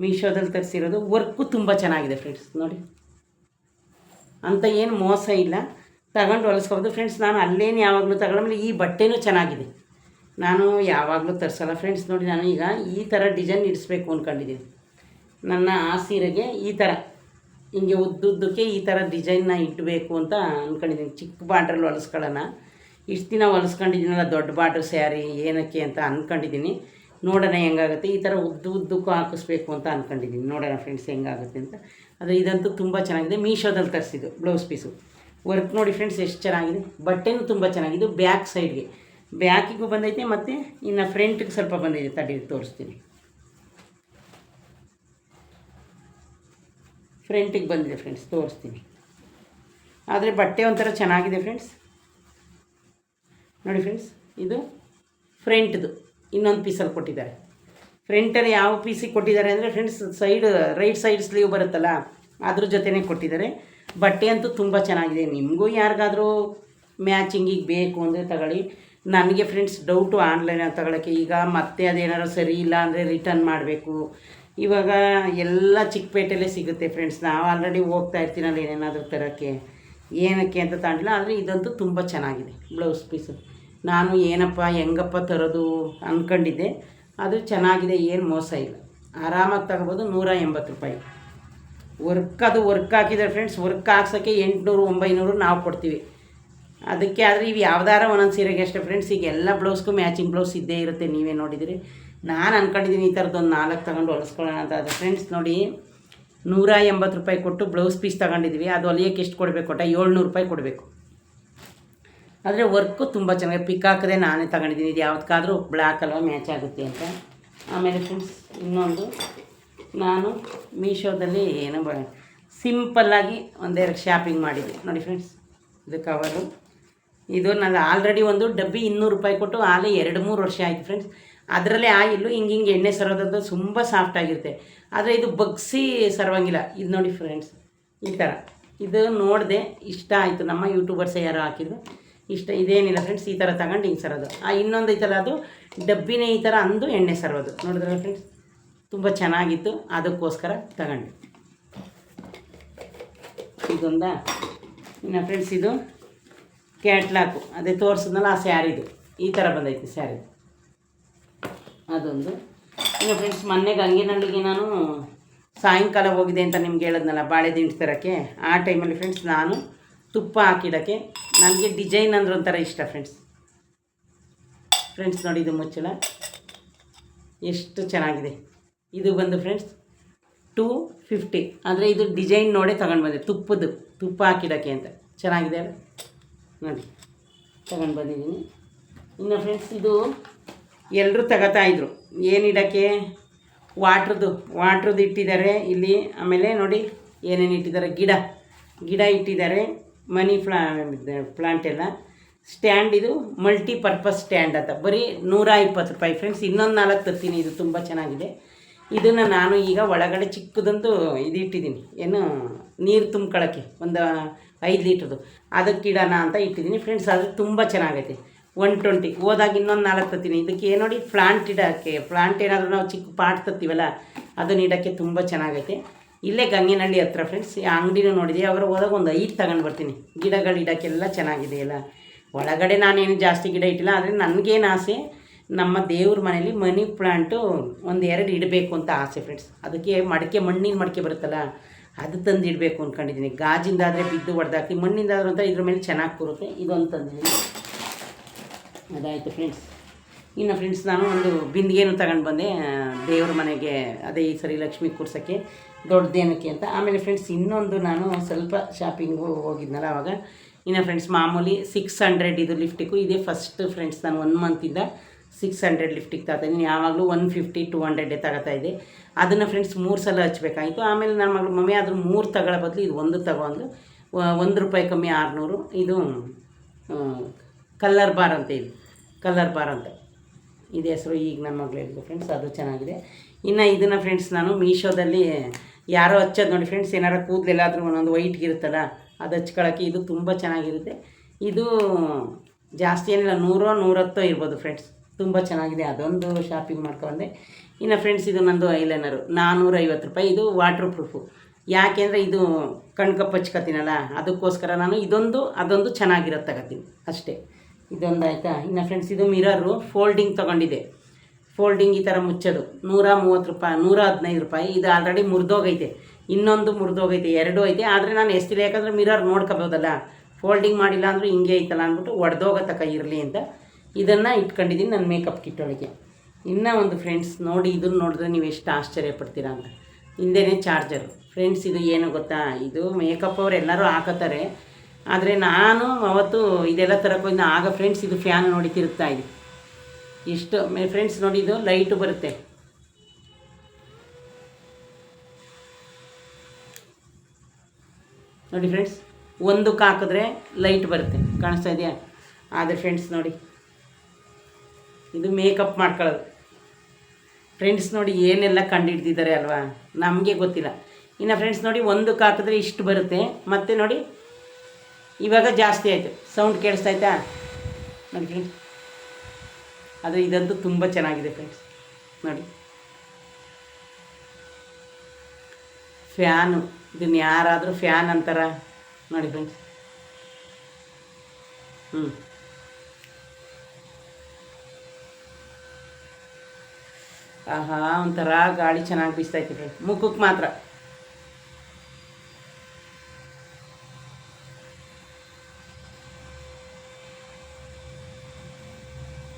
ಮೀಶೋದಲ್ಲಿ ತರಿಸಿರೋದು. ವರ್ಕು ತುಂಬ ಚೆನ್ನಾಗಿದೆ ಫ್ರೆಂಡ್ಸ್ ನೋಡಿ, ಅಂತ ಏನು ಮೋಸ ಇಲ್ಲ, ತಗೊಂಡು ಹೊಲಿಸ್ಕೊಬೋದು ಫ್ರೆಂಡ್ಸ್. ನಾನು ಅಲ್ಲೇನು ಯಾವಾಗಲೂ ತಗೊಳ್ಳಮೇಲೆ ಈ ಬಟ್ಟೆನೂ ಚೆನ್ನಾಗಿದೆ, ನಾನು ಯಾವಾಗಲೂ ತರಿಸಲ್ಲ ಫ್ರೆಂಡ್ಸ್. ನೋಡಿ ನಾನು ಈಗ ಈ ಥರ ಡಿಸೈನ್ ಇಡಿಸ್ಬೇಕು ಅಂದ್ಕೊಂಡಿದ್ದೀನಿ. ನನ್ನ ಆ ಸೀರೆಗೆ ಈ ಥರ ಹಿಂಗೆ ಉದ್ದುದ್ದಕ್ಕೆ ಈ ಥರ ಡಿಸೈನ್ನ ಇಡಬೇಕು ಅಂತ ಅಂದ್ಕೊಂಡಿದ್ದೀನಿ. ಚಿಕ್ಕ ಬಾರ್ಡ್ರಲ್ಲಿ ಹೊಲಿಸ್ಕೊಳ್ಳೋಣ, ಇಷ್ಟು ದಿನ ಹೊಲಿಸ್ಕೊಂಡಿದ್ದೀನಲ್ಲ ದೊಡ್ಡ ಬಾರ್ಡ್ರ್ ಸ್ಯಾರಿ ಏನಕ್ಕೆ ಅಂತ ಅಂದ್ಕೊಂಡಿದ್ದೀನಿ. ನೋಡೋಣ ಹೆಂಗಾಗುತ್ತೆ. ಈ ಥರ ಉದ್ದಕ್ಕೂ ಹಾಕಿಸ್ಬೇಕು ಅಂತ ಅಂದ್ಕೊಂಡಿದ್ದೀನಿ. ನೋಡೋಣ ಫ್ರೆಂಡ್ಸ್ ಹೆಂಗಾಗುತ್ತೆ ಅಂತ. ಆದರೆ ಇದಂತೂ ತುಂಬ ಚೆನ್ನಾಗಿದೆ, ಮೀಶೋದಲ್ಲಿ ತರಿಸಿದ್ದು ಬ್ಲೌಸ್ ಪೀಸು. ವರ್ಕ್ ನೋಡಿ ಫ್ರೆಂಡ್ಸ್ ಎಷ್ಟು ಚೆನ್ನಾಗಿದೆ. ಬಟ್ಟೆನೂ ತುಂಬ ಚೆನ್ನಾಗಿದೆ. ಬ್ಯಾಕ್ ಸೈಡ್ಗೆ ಬ್ಯಾಕಿಗೂ ಬಂದೈತೆ, ಮತ್ತು ಇನ್ನು ಫ್ರಂಟ್ಗೆ ಸ್ವಲ್ಪ ಬಂದಿದೆ. ತಡಿ ತೋರಿಸ್ತೀನಿ. ಫ್ರಂಟಿಗೆ ಬಂದಿದೆ ಫ್ರೆಂಡ್ಸ್, ತೋರಿಸ್ತೀನಿ. ಆದರೆ ಬಟ್ಟೆ ಒಂಥರ ಚೆನ್ನಾಗಿದೆ ಫ್ರೆಂಡ್ಸ್ ನೋಡಿ ಫ್ರೆಂಡ್ಸ್. ಇದು ಫ್ರಂಟ್ದು ಇನ್ನೊಂದು ಪೀಸಲ್ಲಿ ಕೊಟ್ಟಿದ್ದಾರೆ. ಫ್ರಂಟಲ್ಲಿ ಯಾವ ಪೀಸಿಗೆ ಕೊಟ್ಟಿದ್ದಾರೆ ಅಂದರೆ friends side right side sleeve ಬರುತ್ತಲ್ಲ ಅದ್ರ ಜೊತೆನೇ ಕೊಟ್ಟಿದ್ದಾರೆ. ಬಟ್ಟೆ ಅಂತೂ ತುಂಬ ಚೆನ್ನಾಗಿದೆ. ನಿಮಗೂ ಯಾರಿಗಾದರೂ ಮ್ಯಾಚಿಂಗಿಗೆ ಬೇಕು ಅಂದರೆ ತಗೊಳ್ಳಿ. ನನಗೆ ಫ್ರೆಂಡ್ಸ್ ಡೌಟು ಆನ್ಲೈನಲ್ಲಿ ತಗೊಳ್ಳೋಕ್ಕೆ. ಈಗ ಮತ್ತೆ ಅದೇನಾದ್ರು ಸರಿ ಇಲ್ಲ ಅಂದರೆ ರಿಟರ್ನ್ ಮಾಡಬೇಕು. ಇವಾಗ ಎಲ್ಲ ಚಿಕ್ಕಪೇಟೆಯಲ್ಲೇ ಸಿಗುತ್ತೆ ಫ್ರೆಂಡ್ಸ್. ನಾವು ಆಲ್ರೆಡಿ ಹೋಗ್ತಾ ಇರ್ತೀನಲ್ಲ ಏನೇನಾದರೂ ತರೋಕ್ಕೆ, ಏನಕ್ಕೆ ಅಂತ ತಗೊಂಡಿಲ್ಲ. ಆದರೆ ಇದಂತೂ ತುಂಬ ಚೆನ್ನಾಗಿದೆ ಬ್ಲೌಸ್ ಪೀಸು. ನಾನು ಏನಪ್ಪ ಹೆಂಗಪ್ಪ ತರೋದು ಅಂದ್ಕೊಂಡಿದ್ದೆ, ಅದು ಚೆನ್ನಾಗಿದೆ, ಏನು ಮೋಸ ಇಲ್ಲ, ಆರಾಮಾಗಿ ತಗೋಬೋದು. 180 ರೂಪಾಯಿ ಅದು ವರ್ಕ್ ಹಾಕಿದ್ದಾರೆ ಫ್ರೆಂಡ್ಸ್. ವರ್ಕ್ ಹಾಕ್ಸೋಕ್ಕೆ 800-900 ನಾವು ಕೊಡ್ತೀವಿ ಅದಕ್ಕೆ. ಆದರೆ ಇವು ಯಾವ್ದಾರ ಒಂದೊಂದು ಸೀರೆಗೆ ಅಷ್ಟೇ ಫ್ರೆಂಡ್ಸ್. ಈಗ ಎಲ್ಲ ಬ್ಲೌಸ್ಗೂ ಮ್ಯಾಚಿಂಗ್ ಬ್ಲೌಸ್ ಇದ್ದೇ ಇರುತ್ತೆ, ನೀವೇ ನೋಡಿದಿರಿ. ನಾನು ಅಂದ್ಕೊಂಡಿದ್ದೀನಿ ಈ ಥರದ್ದೊಂದು 4 ತಗೊಂಡು ಹೊಲಿಸ್ಕೊಳ್ಳೋಣ ಅಂತ. ಅದು ಫ್ರೆಂಡ್ಸ್ ನೋಡಿ 180 ರೂಪಾಯಿ ಕೊಟ್ಟು ಬ್ಲೌಸ್ ಪೀಸ್ ತಗೊಂಡಿದ್ವಿ. ಅದು ಹೊಲಿಯೋಕ್ಕೆ ಎಷ್ಟು ಕೊಡಬೇಕು ಕೊಟ್ಟ 700 ರೂಪಾಯಿ ಕೊಡಬೇಕು. ಆದರೆ ವರ್ಕು ತುಂಬ ಚೆನ್ನಾಗಿ ಪಿಕಾಕದೆ ನಾನೇ ತಗೊಂಡಿದ್ದೀನಿ. ಇದು ಯಾವ್ದಕ್ಕಾದರೂ ಬ್ಲ್ಯಾಕ್ ಅಲ್ವ ಮ್ಯಾಚ್ ಆಗುತ್ತೆ ಅಂತ. ಆಮೇಲೆ ಫ್ರೆಂಡ್ಸ್ ಇನ್ನೊಂದು ನಾನು ಮೀಶೋದಲ್ಲಿ ಏನೋ ಸಿಂಪಲ್ಲಾಗಿ 1-2 ಶಾಪಿಂಗ್ ಮಾಡಿದ್ದೆ ನೋಡಿ ಫ್ರೆಂಡ್ಸ್. ಇದು ಕವರು. ಇದು ನಾನು ಆಲ್ರೆಡಿ ಒಂದು ಡಬ್ಬಿ 200 ರೂಪಾಯಿ ಕೊಟ್ಟು ಆಲೇ 2-3 ವರ್ಷ ಆಯಿತು ಫ್ರೆಂಡ್ಸ್. ಅದರಲ್ಲೇ ಆಯಿಲ್ಲು ಹಿಂಗೆ ಎಣ್ಣೆ ಸರೋದಂತ ತುಂಬ ಸಾಫ್ಟಾಗಿರುತ್ತೆ. ಆದರೆ ಇದು ಬಗ್ಸಿ ಸರವಂಗಿಲ್ಲ. ಇದು ನೋಡಿ ಫ್ರೆಂಡ್ಸ್ ಈ ಥರ. ಇದು ನೋಡಿದೆ, ಇಷ್ಟ ಆಯಿತು. ನಮ್ಮ ಯೂಟ್ಯೂಬರ್ಸೇ ಯಾರೋ ಹಾಕಿದ್ರು, ಇಷ್ಟ. ಇದೇನಿಲ್ಲ ಫ್ರೆಂಡ್ಸ್, ಈ ಥರ ತಗೊಂಡು ಹಿಂಗೆ ಸರೋದು. ಇನ್ನೊಂದು ಐತಲ್ಲ ಅದು ಡಬ್ಬಿನೇ ಈ ಥರ ಅಂದು ಎಣ್ಣೆ ಸರೋದು. ನೋಡಿದ್ರಲ್ಲ ಫ್ರೆಂಡ್ಸ್, ತುಂಬ ಚೆನ್ನಾಗಿತ್ತು, ಅದಕ್ಕೋಸ್ಕರ ತಗೊಂಡು. ಇದೊಂದ. ಇನ್ನು ಫ್ರೆಂಡ್ಸ್ ಇದು ಕ್ಯಾಟ್ಲಾಕು, ಅದೇ ತೋರಿಸಿದ್ನಲ್ಲ ಆ ಸ್ಯಾರಿದು ಈ ಥರ ಬಂದೈತಿ ಸ್ಯಾರಿ, ಅದೊಂದು. ಇನ್ನು ಫ್ರೆಂಡ್ಸ್ ಮೊನ್ನೆ ಗಂಗೆನಳ್ಳಿಗೆ ನಾನು ಸಾಯಂಕಾಲ ಹೋಗಿದೆ ಅಂತ ನಿಮ್ಗೆ ಹೇಳಿದ್ನಲ್ಲ ಬಾಳೆ ದಿಂಡು ತರೋಕ್ಕೆ. ಆ ಟೈಮಲ್ಲಿ ಫ್ರೆಂಡ್ಸ್ ನಾನು ತುಪ್ಪ ಹಾಕಿಡೋಕ್ಕೆ. ನನಗೆ ಡಿಸೈನ್ ಅಂದ್ರೆ ಒಂಥರ ಇಷ್ಟ ಫ್ರೆಂಡ್ಸ್ ನೋಡಿ, ಇದು ಮುಚ್ಚಳ ಎಷ್ಟು ಚೆನ್ನಾಗಿದೆ. ಇದು ಬಂದು ಫ್ರೆಂಡ್ಸ್ 250. ಅಂದರೆ ಇದು ಡಿಸೈನ್ ನೋಡೇ ತಗೊಂಡು ಬಂದೆ, ತುಪ್ಪ ಹಾಕಿಡೋಕ್ಕೆ ಅಂತ. ಚೆನ್ನಾಗಿದೆ ಅಲ್ಲ ನೋಡಿ, ತಗೊಂಡು ಬಂದಿದ್ದೀನಿ. ಇನ್ನು ಫ್ರೆಂಡ್ಸ್ ಇದು ಎಲ್ಲರೂ ತಗೋತಾಯಿದ್ರು, ಏನಿಡೋಕ್ಕೆ ವಾಟ್ರದ್ದು ಇಟ್ಟಿದ್ದಾರೆ ಇಲ್ಲಿ. ಆಮೇಲೆ ನೋಡಿ ಏನೇನು ಇಟ್ಟಿದ್ದಾರೆ, ಗಿಡ ಇಟ್ಟಿದ್ದಾರೆ, ಮನಿ ಪ್ಲಾಂಟ್ ಎಲ್ಲ. ಸ್ಟ್ಯಾಂಡ್ ಇದು ಮಲ್ಟಿಪರ್ಪಸ್ ಸ್ಟ್ಯಾಂಡ್ ಅಂತ, ಬರೀ 120 ರೂಪಾಯಿ ಫ್ರೆಂಡ್ಸ್. ಇನ್ನೊಂದು 4 ತರ್ತೀನಿ, ಇದು ತುಂಬ ಚೆನ್ನಾಗಿದೆ. ಇದನ್ನು ನಾನು ಈಗ ಒಳಗಡೆ ಚಿಕ್ಕದೊಂದು ಇದು ಇಟ್ಟಿದ್ದೀನಿ, ಏನು ನೀರು ತುಂಬ್ಕೊಳ್ಳೋಕ್ಕೆ, ಒಂದು 5 ಲೀಟ್ರದ್ದು, ಅದಕ್ಕೆ ಇಡೋಣ ಅಂತ ಇಟ್ಟಿದ್ದೀನಿ ಫ್ರೆಂಡ್ಸ್. ಅದು ತುಂಬ ಚೆನ್ನಾಗೈತೆ. 120 ಹೋದಾಗ ಇನ್ನೊಂದು 4 ತರ್ತೀನಿ. ಇದಕ್ಕೆ ನೋಡಿ ಪ್ಲಾಂಟ್ ಇಡೋಕ್ಕೆ, ಪ್ಲಾಂಟ್ ಏನಾದರೂ ನಾವು ಚಿಕ್ಕ ಪಾಟ್ ತರ್ತೀವಲ್ಲ ಅದನ್ನು ಇಡೋಕ್ಕೆ ತುಂಬ ಚೆನ್ನಾಗೈತೆ. ಇಲ್ಲೇ ಗಂಗೇನಹಳ್ಳಿ ಹತ್ರ ಫ್ರೆಂಡ್ಸ್, ಆ ಅಂಗಡಿನೂ ನೋಡಿದೆ. ಅವರು ಹೋದಾಗ ಒಂದು 5 ತಗೊಂಡು ಬರ್ತೀನಿ. ಗಿಡಗಳು ಇಡೋಕ್ಕೆಲ್ಲ ಚೆನ್ನಾಗಿದೆಯಲ್ಲ. ಒಳಗಡೆ ನಾನೇನು ಜಾಸ್ತಿ ಗಿಡ ಇಟ್ಟಿಲ್ಲ, ಆದರೆ ನನಗೇನು ಆಸೆ, ನಮ್ಮ ದೇವ್ರ ಮನೇಲಿ ಮನಿ ಪ್ಲಾಂಟು 1-2 ಇಡಬೇಕು ಅಂತ ಆಸೆ ಫ್ರೆಂಡ್ಸ್. ಅದಕ್ಕೆ ಮಣ್ಣಿನ ಮಡಿಕೆ ಬರುತ್ತಲ್ಲ, ಅದು ತಂದು ಇಡಬೇಕು ಅಂದ್ಕೊಂಡಿದ್ದೀನಿ. ಗಾಜಿಂದಾದರೆ ಬಿದ್ದು ಹೊಡೆದಾಕಿ, ಮಣ್ಣಿಂದಾದ್ರೂ ಅಂತ ಇದ್ರ ಮೇಲೆ ಚೆನ್ನಾಗಿ ಕೂರುತ್ತೆ. ಇದೊಂದು ತಂದಿದ್ದೀನಿ. ಅದಾಯಿತು ಫ್ರೆಂಡ್ಸ್. ಇನ್ನು ಫ್ರೆಂಡ್ಸ್ ನಾನು ಒಂದು ಬಿಂದಿಗೆನೂ ತಗೊಂಡು ಬಂದೆ ದೇವ್ರ ಮನೆಗೆ, ಅದೇ ಈ ಸರಿ ಲಕ್ಷ್ಮಿ ಕೂರ್ಸೋಕ್ಕೆ, ದೊಡ್ಡದೇನಕ್ಕೆ ಅಂತ. ಆಮೇಲೆ ಫ್ರೆಂಡ್ಸ್ ಇನ್ನೊಂದು ನಾನು ಸ್ವಲ್ಪ ಶಾಪಿಂಗು ಹೋಗಿದ್ನಲ್ಲ ಆವಾಗ. ಇನ್ನು ಫ್ರೆಂಡ್ಸ್ ಮಾಮೂಲಿ 600 ಇದು ಲಿಫ್ಟಿಗೂ ಇದೆ ಫಸ್ಟ್ ಫ್ರೆಂಡ್ಸ್. ನಾನು 1 ಮಂತಿಂದ 600 ಲಿಫ್ಟಿಗೆ ತಗೋತಾಯಿದ್ದೀನಿ. ಯಾವಾಗಲೂ 150 200 ತಗೋತಾಯಿದ್ದೆ. ಅದನ್ನು ಫ್ರೆಂಡ್ಸ್ 3 ಸಲ ಹಚ್ಚಬೇಕಾಯಿತು. ಆಮೇಲೆ ನನ್ನ ಮಗಳು ಮಮ್ಮಿ ಆದರೂ 3 ತಗೊಳ್ಳೋ ಬದಲು ಇದು 1 ತಗೊಂಡು ₹1 ಕಮ್ಮಿ 600. ಇದು ಕಲ್ಲರ್ ಬಾರ್ ಅಂತ, ಇದು ಕಲ್ಲರ್ ಬಾರ್ ಅಂತ ಇದು ಹೆಸರು. ಈಗ ನನ್ನ ಮಗಳು ಹೇಳಿದ್ರು ಫ್ರೆಂಡ್ಸ್, ಅದು ಚೆನ್ನಾಗಿದೆ. ಇನ್ನು ಇದನ್ನು ಫ್ರೆಂಡ್ಸ್ ನಾನು ಮೀಶೋದಲ್ಲಿ ಯಾರೋ ಹಚ್ಚೋದು ನೋಡಿ ಫ್ರೆಂಡ್ಸ್, ಏನಾರು ಕೂದಲೆಲ್ಲಾದರೂ ಒಂದೊಂದು ವೈಟ್ಗಿರುತ್ತಲ್ಲ ಅದು ಹಚ್ಕೊಳ್ಳೋಕ್ಕೆ. ಇದು ತುಂಬ ಚೆನ್ನಾಗಿರುತ್ತೆ. ಇದು ಜಾಸ್ತಿ ಏನಿಲ್ಲ, 100-110 ಇರ್ಬೋದು ಫ್ರೆಂಡ್ಸ್. ತುಂಬ ಚೆನ್ನಾಗಿದೆ. ಅದೊಂದು ಶಾಪಿಂಗ್ ಮಾಡ್ಕೊಂಡೆ. ಇನ್ನು ಫ್ರೆಂಡ್ಸ್ ಇದು ನಂದು ಐಲೈನರು ₹450 ರೂಪಾಯಿ. ಇದು ವಾಟ್ರ್ ಪ್ರೂಫು. ಯಾಕೆಂದರೆ ಇದು ಕಣ್ಕಪ್ಪು ಹಚ್ಕೊತೀನಲ್ಲ, ಅದಕ್ಕೋಸ್ಕರ ನಾನು ಅದೊಂದು ಚೆನ್ನಾಗಿರೋದು ತಗೋತೀನಿ ಅಷ್ಟೇ. ಇದೊಂದು ಆಯಿತಾ. ಇನ್ನು ಫ್ರೆಂಡ್ಸ್ ಇದು ಮಿರರು ಫೋಲ್ಡಿಂಗ್ ತೊಗೊಂಡಿದ್ದೆ. ಫೋಲ್ಡಿಂಗ್ ಈ ಥರ ಮುಚ್ಚೋದು ₹130 ರೂಪಾಯಿ, ₹115 ರೂಪಾಯಿ. ಇದು ಆಲ್ರೆಡಿ ಮುರಿದೋಗೈತೆ, ಇನ್ನೊಂದು ಮುರಿದೋಗೈತೆ, 2 ಐತೆ. ಆದರೆ ನಾನು ಎಷ್ಟಿಲ್ಲ, ಯಾಕಂದರೆ ಮಿರರ್ ನೋಡ್ಕೋಬೋದಲ್ಲ, ಫೋಲ್ಡಿಂಗ್ ಮಾಡಿಲ್ಲ ಅಂದರೂ ಹಿಂಗೆ ಐತಲ್ಲ ಅಂದ್ಬಿಟ್ಟು ಒಡೆದೋಗೋ ತಕ್ಕ ಇರಲಿ ಅಂತ ಇದನ್ನು ಇಟ್ಕೊಂಡಿದ್ದೀನಿ ನನ್ನ ಮೇಕಪ್ ಕಿಟ್ ಒಳಗೆ. ಇನ್ನೂ ಒಂದು ಫ್ರೆಂಡ್ಸ್ ನೋಡಿ, ಇದನ್ನು ನೋಡಿದ್ರೆ ನೀವು ಎಷ್ಟು ಆಶ್ಚರ್ಯ ಪಡ್ತೀರಾ ಅಂತ. ಹಿಂದೆನೇ ಚಾರ್ಜರು ಫ್ರೆಂಡ್ಸ್. ಇದು ಏನು ಗೊತ್ತಾ, ಇದು ಮೇಕಪ್ ಅವ್ರು ಎಲ್ಲರೂ ಹಾಕೋತಾರೆ, ಆದರೆ ನಾನು ಅವತ್ತು ಇದೆಲ್ಲ ತರಕೋಯಿಂದ ಆಗ ಫ್ರೆಂಡ್ಸ್ ಇದು ಫ್ಯಾನ್ ನೋಡಿ ತಿರುಗ್ತಾ ಇದೆ ಇಷ್ಟು ಫ್ರೆಂಡ್ಸ್. ನೋಡಿ ಇದು ಲೈಟು ಬರುತ್ತೆ, ನೋಡಿ ಫ್ರೆಂಡ್ಸ್, ಒಂದಕ್ಕೆ ಹಾಕಿದ್ರೆ ಲೈಟ್ ಬರುತ್ತೆ, ಕಾಣಿಸ್ತಾ ಇದೆಯಾ? ಆದರೆ ಫ್ರೆಂಡ್ಸ್ ನೋಡಿ, ಇದು ಮೇಕಪ್ ಮಾಡ್ಕೊಳ್ಳೋದು ಫ್ರೆಂಡ್ಸ್. ನೋಡಿ ಏನೆಲ್ಲ ಕಂಡುಹಿಡ್ದಿದ್ದಾರೆ ಅಲ್ವಾ, ನಮಗೆ ಗೊತ್ತಿಲ್ಲ. ಇನ್ನು ಫ್ರೆಂಡ್ಸ್ ನೋಡಿ, ಒಂದಕ್ಕೆ ಹಾಕಿದ್ರೆ ಇಷ್ಟು ಬರುತ್ತೆ. ಮತ್ತು ನೋಡಿ ಇವಾಗ ಜಾಸ್ತಿ ಆಯಿತು, ಸೌಂಡ್ ಕೇಳಿಸ್ತಾಯ್ತಾ ನೋಡಿ ಫ್ರೆಂಡ್ಸ್. ಆದರೆ ಇದಂತೂ ತುಂಬ ಚೆನ್ನಾಗಿದೆ ಫ್ರೆಂಡ್ಸ್. ನೋಡಿ ಫ್ಯಾನು, ಇದನ್ನು ಯಾರಾದರೂ ಫ್ಯಾನ್ ಅಂತಾರ ನೋಡಿ ಫ್ರೆಂಡ್ಸ್. ಆಹಾ, ಒಂಥರ ಗಾಳಿ ಚೆನ್ನಾಗಿ ಬೀಸ್ತೈತೆ ಫ್ರೆಂಡ್ಸ್. ಮುಖಕ್ಕೆ ಮಾತ್ರ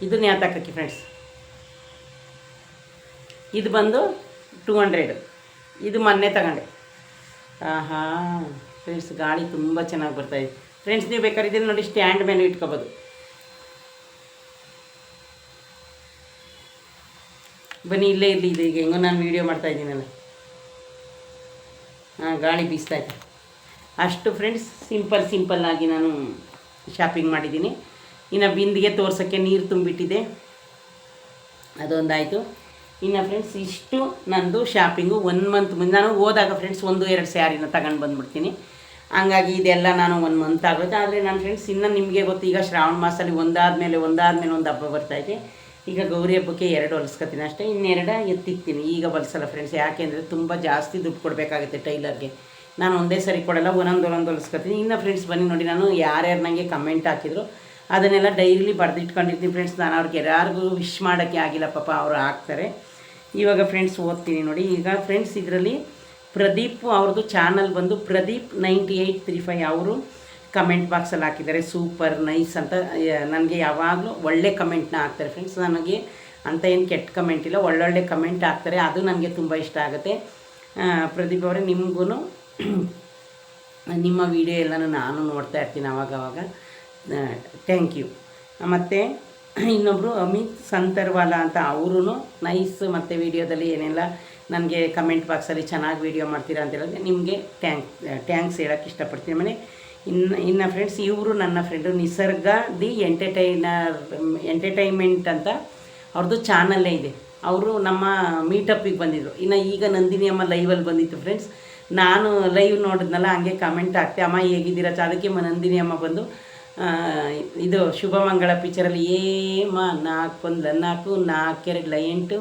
ಇದನ್ನ ಯಾತಕ್ಕೆ ಫ್ರೆಂಡ್ಸ್. ಇದು ಬಂದು 200, ಇದು ಮೊನ್ನೆ ತಗೊಂಡೆ. ಆಹಾ ಫ್ರೆಂಡ್ಸ್, ಗಾಳಿ ತುಂಬ ಚೆನ್ನಾಗಿ ಬರ್ತಾಯಿದೆ ಫ್ರೆಂಡ್ಸ್. ನೀವು ಬೇಕಾದ್ರೆ ಇದನ್ನು ನೋಡಿ ಸ್ಟ್ಯಾಂಡ್ ಮೇಲೆ ಇಟ್ಕೋಬೋದು. ಬನ್ನಿ, ಇಲ್ಲೇ ಇರಲಿ ಇದು. ಈಗ ಹೆಂಗೋ ನಾನು ವೀಡಿಯೋ ಮಾಡ್ತಾಯಿದ್ದೀನಲ್ಲ, ಗಾಳಿ ಬೀಸ್ತಾಯಿದೆ ಅಷ್ಟು ಫ್ರೆಂಡ್ಸ್. ಸಿಂಪಲ್ಲಾಗಿ ನಾನು ಶಾಪಿಂಗ್ ಮಾಡಿದ್ದೀನಿ. ಇನ್ನು ಬಿಂದಿಗೆ ತೋರ್ಸೋಕ್ಕೆ ನೀರು ತುಂಬಿಟ್ಟಿದೆ, ಅದೊಂದಾಯಿತು. ಇನ್ನು ಫ್ರೆಂಡ್ಸ್ ಇಷ್ಟು ನಂದು ಶಾಪಿಂಗು 1 ಮಂತ್ ಮುಂದೆ. ನಾನು ಹೋದಾಗ ಫ್ರೆಂಡ್ಸ್ 1-2 ಸ್ಯಾರಿನ ತಗೊಂಡು ಬಂದುಬಿಡ್ತೀನಿ. ಹಂಗಾಗಿ ಇದೆಲ್ಲ ನಾನು 1 ಮಂತ್ ಆಗುತ್ತೆ. ಆದರೆ ನನ್ನ ಫ್ರೆಂಡ್ಸ್ ಇನ್ನೂ ನಿಮಗೆ ಗೊತ್ತು, ಈಗ ಶ್ರಾವಣ ಮಾಸದಲ್ಲಿ ಒಂದಾದಮೇಲೆ ಒಂದು ಹಬ್ಬ ಬರ್ತಾಯಿದೆ. ಈಗ ಗೌರಿ ಹಬ್ಬಕ್ಕೆ 2 ಹೊಲಿಸ್ಕೊತೀನಿ ಅಷ್ಟೇ, ಇನ್ನೆರಡು ಎತ್ತಿಕ್ತೀನಿ. ಈಗ ಹೊಲಿಸಲ್ಲ ಫ್ರೆಂಡ್ಸ್, ಯಾಕೆಂದರೆ ತುಂಬ ಜಾಸ್ತಿ ದುಡ್ಡು ಕೊಡಬೇಕಾಗುತ್ತೆ ಟೈಲರ್ಗೆ. ನಾನು ಒಂದೇ ಸರಿ ಕೊಡಲ್ಲ, ಒಂದೊಂದು ಹೊಲಿಸ್ಕೊತೀನಿ. ಇನ್ನು ಫ್ರೆಂಡ್ಸ್ ಬನ್ನಿ ನೋಡಿ, ನಾನು ಯಾರ್ಯಾರು ನನಗೆ ಕಮೆಂಟ್ ಹಾಕಿದ್ರು ಅದನ್ನೆಲ್ಲ ಡೈಲಿ ಬರೆದಿಟ್ಕೊಂಡಿರ್ತೀನಿ ಫ್ರೆಂಡ್ಸ್. ನಾನು ಅವ್ರಿಗೆ ಯಾರಿಗೂ ವಿಶ್ ಮಾಡೋಕ್ಕೆ ಆಗಿಲ್ಲ ಪಾಪ, ಅವರು ಹಾಕ್ತಾರೆ. ಇವಾಗ ಫ್ರೆಂಡ್ಸ್ ಓದ್ತೀನಿ ನೋಡಿ. ಈಗ ಫ್ರೆಂಡ್ಸ್ ಇದರಲ್ಲಿ ಪ್ರದೀಪ್ ಅವ್ರದ್ದು ಚಾನಲ್ ಬಂದು ಪ್ರದೀಪ್ 9835. ಅವರು ಕಮೆಂಟ್ ಬಾಕ್ಸಲ್ಲಿ ಹಾಕಿದ್ದಾರೆ ಸೂಪರ್ ನೈಸ್ ಅಂತ. ನನಗೆ ಯಾವಾಗಲೂ ಒಳ್ಳೆ ಕಮೆಂಟ್ನ ಹಾಕ್ತಾರೆ ಫ್ರೆಂಡ್ಸ್. ನನಗೆ ಅಂತ ಏನು ಕೆಟ್ಟ ಕಮೆಂಟ್ ಇಲ್ಲ, ಒಳ್ಳೊಳ್ಳೆ ಕಮೆಂಟ್ ಹಾಕ್ತಾರೆ, ಅದು ನನಗೆ ತುಂಬ ಇಷ್ಟ ಆಗುತ್ತೆ. ಪ್ರದೀಪ್ ಅವರೇ, ನಿಮಗೂ ನಿಮ್ಮ ವಿಡಿಯೋ ಎಲ್ಲನೂ ನಾನು ನೋಡ್ತಾ ಇರ್ತೀನಿ ಆವಾಗವಾಗ. Thank you. ಮತ್ತು ಇನ್ನೊಬ್ಬರು ಅಮಿತ್ ಸಂತರ್ವಾಲಾ ಅಂತ, ಅವರು ನೈಸ್ ಮತ್ತು ವಿಡಿಯೋದಲ್ಲಿ ಏನೆಲ್ಲ ನನಗೆ ಕಮೆಂಟ್ ಬಾಕ್ಸಲ್ಲಿ ಚೆನ್ನಾಗಿ ವೀಡಿಯೋ ಮಾಡ್ತೀರಾ ಅಂತ ಹೇಳಿದ್ರೆ ನಿಮಗೆ ಟ್ಯಾಂಕ್ಸ್ ಹೇಳೋಕ್ಕೆ ಇಷ್ಟಪಡ್ತೀನಿ. ಆಮೇಲೆ ಇನ್ನು ಫ್ರೆಂಡ್ಸ್, ಇವರು ನನ್ನ ಫ್ರೆಂಡು ನಿಸರ್ಗ ದಿ ಎಂಟರ್ಟೈನ್ಮೆಂಟ್ ಅಂತ ಅವ್ರದ್ದು ಚಾನಲ್ಲೇ ಇದೆ. ಅವರು ನಮ್ಮ ಮೀಟಪ್ಪಿಗೆ ಬಂದಿದ್ದರು. ಇನ್ನು ಈಗ ನಂದಿನಿ ಅಮ್ಮ ಲೈವಲ್ಲಿ ಬಂದಿತ್ತು ಫ್ರೆಂಡ್ಸ್. ನಾನು ಲೈವ್ ನೋಡಿದ್ನಲ್ಲ, ಹಂಗೆ ಕಮೆಂಟ್ ಹಾಕ್ತೆ, ಅಮ್ಮ ಹೇಗಿದ್ದೀರಾ ಅದಕ್ಕೆ ನಂದಿನಿ ಅಮ್ಮ ಬಂದು ಇದು ಶುಭಮಂಗಳ ಪಿಕ್ಚರಲ್ಲಿ ಏಮ 4 1 4 4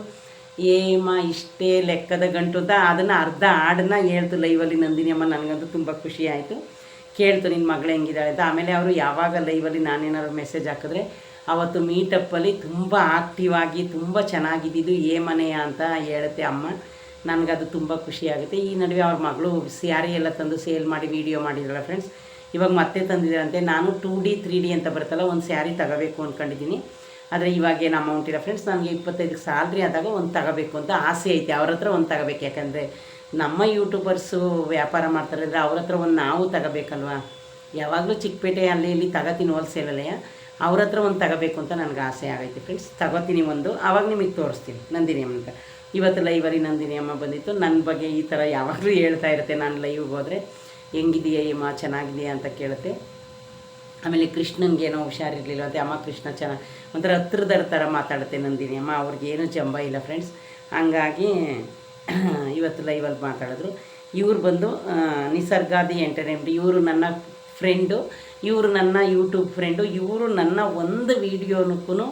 ಏಮ ಇಷ್ಟೇ ಲೆಕ್ಕದ ಗಂಟು ಅಂತ ಅದನ್ನು ಅರ್ಧ ಹಾಡನ್ನ ಹೇಳ್ತು ಲೈವಲ್ಲಿ ನಂದಿನಿ ಅಮ್ಮ. ನನಗಂತೂ ತುಂಬ ಖುಷಿ ಆಯಿತು. ಕೇಳ್ತು ನಿನ್ನ ಮಗಳು ಹೆಂಗಿದ್ದಾಳೆ ಅಂತ. ಆಮೇಲೆ ಅವರು ಯಾವಾಗ ಲೈವಲ್ಲಿ ನಾನೇನಾದ್ರು ಮೆಸೇಜ್ ಹಾಕಿದ್ರೆ ಅವತ್ತು ಮೀಟಪ್ಪಲ್ಲಿ ತುಂಬ ಆಕ್ಟಿವ್ ಆಗಿ ತುಂಬ ಚೆನ್ನಾಗಿದ್ದಿದ್ದು ಏಮನೆಯ ಅಂತ ಹೇಳುತ್ತೆ ಅಮ್ಮ. ನನಗದು ತುಂಬ ಖುಷಿಯಾಗುತ್ತೆ. ಈ ನಡುವೆ ಅವ್ರ ಮಗಳು ಸ್ಯಾರಿ ಎಲ್ಲ ತಂದು ಸೇಲ್ ಮಾಡಿ ವೀಡಿಯೋ ಮಾಡಿದ್ರಲ್ಲ ಫ್ರೆಂಡ್ಸ್, ಇವಾಗ ಮತ್ತೆ ತಂದಿದ್ದಾರಂತೆ. ನಾನು 2D 3D ಅಂತ ಬರುತ್ತಲ್ಲ, ಒಂದು ಸ್ಯಾರಿ ತಗೋಬೇಕು ಅಂದ್ಕೊಂಡಿದ್ದೀನಿ. ಆದರೆ ಇವಾಗೇನು ಅಮೌಂಟ್ ಇಲ್ಲ ಫ್ರೆಂಡ್ಸ್. ನನಗೆ 25ಕ್ಕೆ ಸ್ಯಾಲ್ರಿ ಆದಾಗ ಒಂದು ತಗೋಬೇಕು ಅಂತ ಆಸೆ ಐತೆ. ಅವ್ರ ಹತ್ರ ಒಂದು ತಗೋಬೇಕು, ಯಾಕಂದರೆ ನಮ್ಮ ಯೂಟ್ಯೂಬರ್ಸು ವ್ಯಾಪಾರ ಮಾಡ್ತಾರೆ ಅಂದರೆ ಅವ್ರ ಹತ್ರ ಒಂದು ನಾವು ತಗೋಬೇಕಲ್ವ. ಯಾವಾಗಲೂ ಚಿಕ್ಕಪೇಟೆ ಅಲ್ಲಿ ಇಲ್ಲಿ ತಗೋತೀನಿ ಹೋಲ್ಸೇಲಲ್ಲೇ, ಅವ್ರ ಹತ್ರ ಒಂದು ತಗೋಬೇಕು ಅಂತ ನನಗೆ ಆಸೆ ಆಗೈತೆ ಫ್ರೆಂಡ್ಸ್. ತಗೋತೀನಿ ಒಂದು, ಆವಾಗ ನಿಮಗೆ ತೋರಿಸ್ತೀನಿ ನಂದಿನಿ ಅಮ್ಮ ಅಂತ. ಇವತ್ತು ಲೈವಲ್ಲಿ ನಂದಿನಿ ಅಮ್ಮ ಬಂದಿತ್ತು. ನನ್ನ ಬಗ್ಗೆ ಈ ಥರ ಯಾವಾಗಲೂ ಹೇಳ್ತಾ ಇರುತ್ತೆ. ನಾನು ಲೈವ್ಗೆ ಹೋದರೆ ಹೆಂಗಿದೆಯಾ ಅಮ್ಮ, ಚೆನ್ನಾಗಿದೆಯಾ ಅಂತ ಕೇಳುತ್ತೆ. ಆಮೇಲೆ ಕೃಷ್ಣನಿಗೇನೋ ಹುಷಾರಿರಲಿಲ್ಲ ಅಂತ, ಅಮ್ಮ ಕೃಷ್ಣ ಚೆನ್ನಾಗಿ ಒಂಥರ ಹತ್ರದರ ಥರ ಮಾತಾಡುತ್ತೆ ನಂದಿನಿ ಅಮ್ಮ. ಅವ್ರಿಗೇನು ಜಂಬ ಇಲ್ಲ ಫ್ರೆಂಡ್ಸ್. ಹಂಗಾಗಿ ಇವತ್ತು ಲೈವಲ್ಲಿ ಮಾತಾಡಿದ್ರು. ಇವ್ರು ಬಂದು ನಿಸರ್ಗಾದಿ ಎಂಟರ್ಟೈನ್ಮೆಂಟ್, ಇವರು ನನ್ನ ಫ್ರೆಂಡು, ಇವರು ನನ್ನ ಯೂಟ್ಯೂಬ್ ಫ್ರೆಂಡು. ಇವರು ನನ್ನ ಒಂದು ವೀಡಿಯೋನಕ್ಕೂ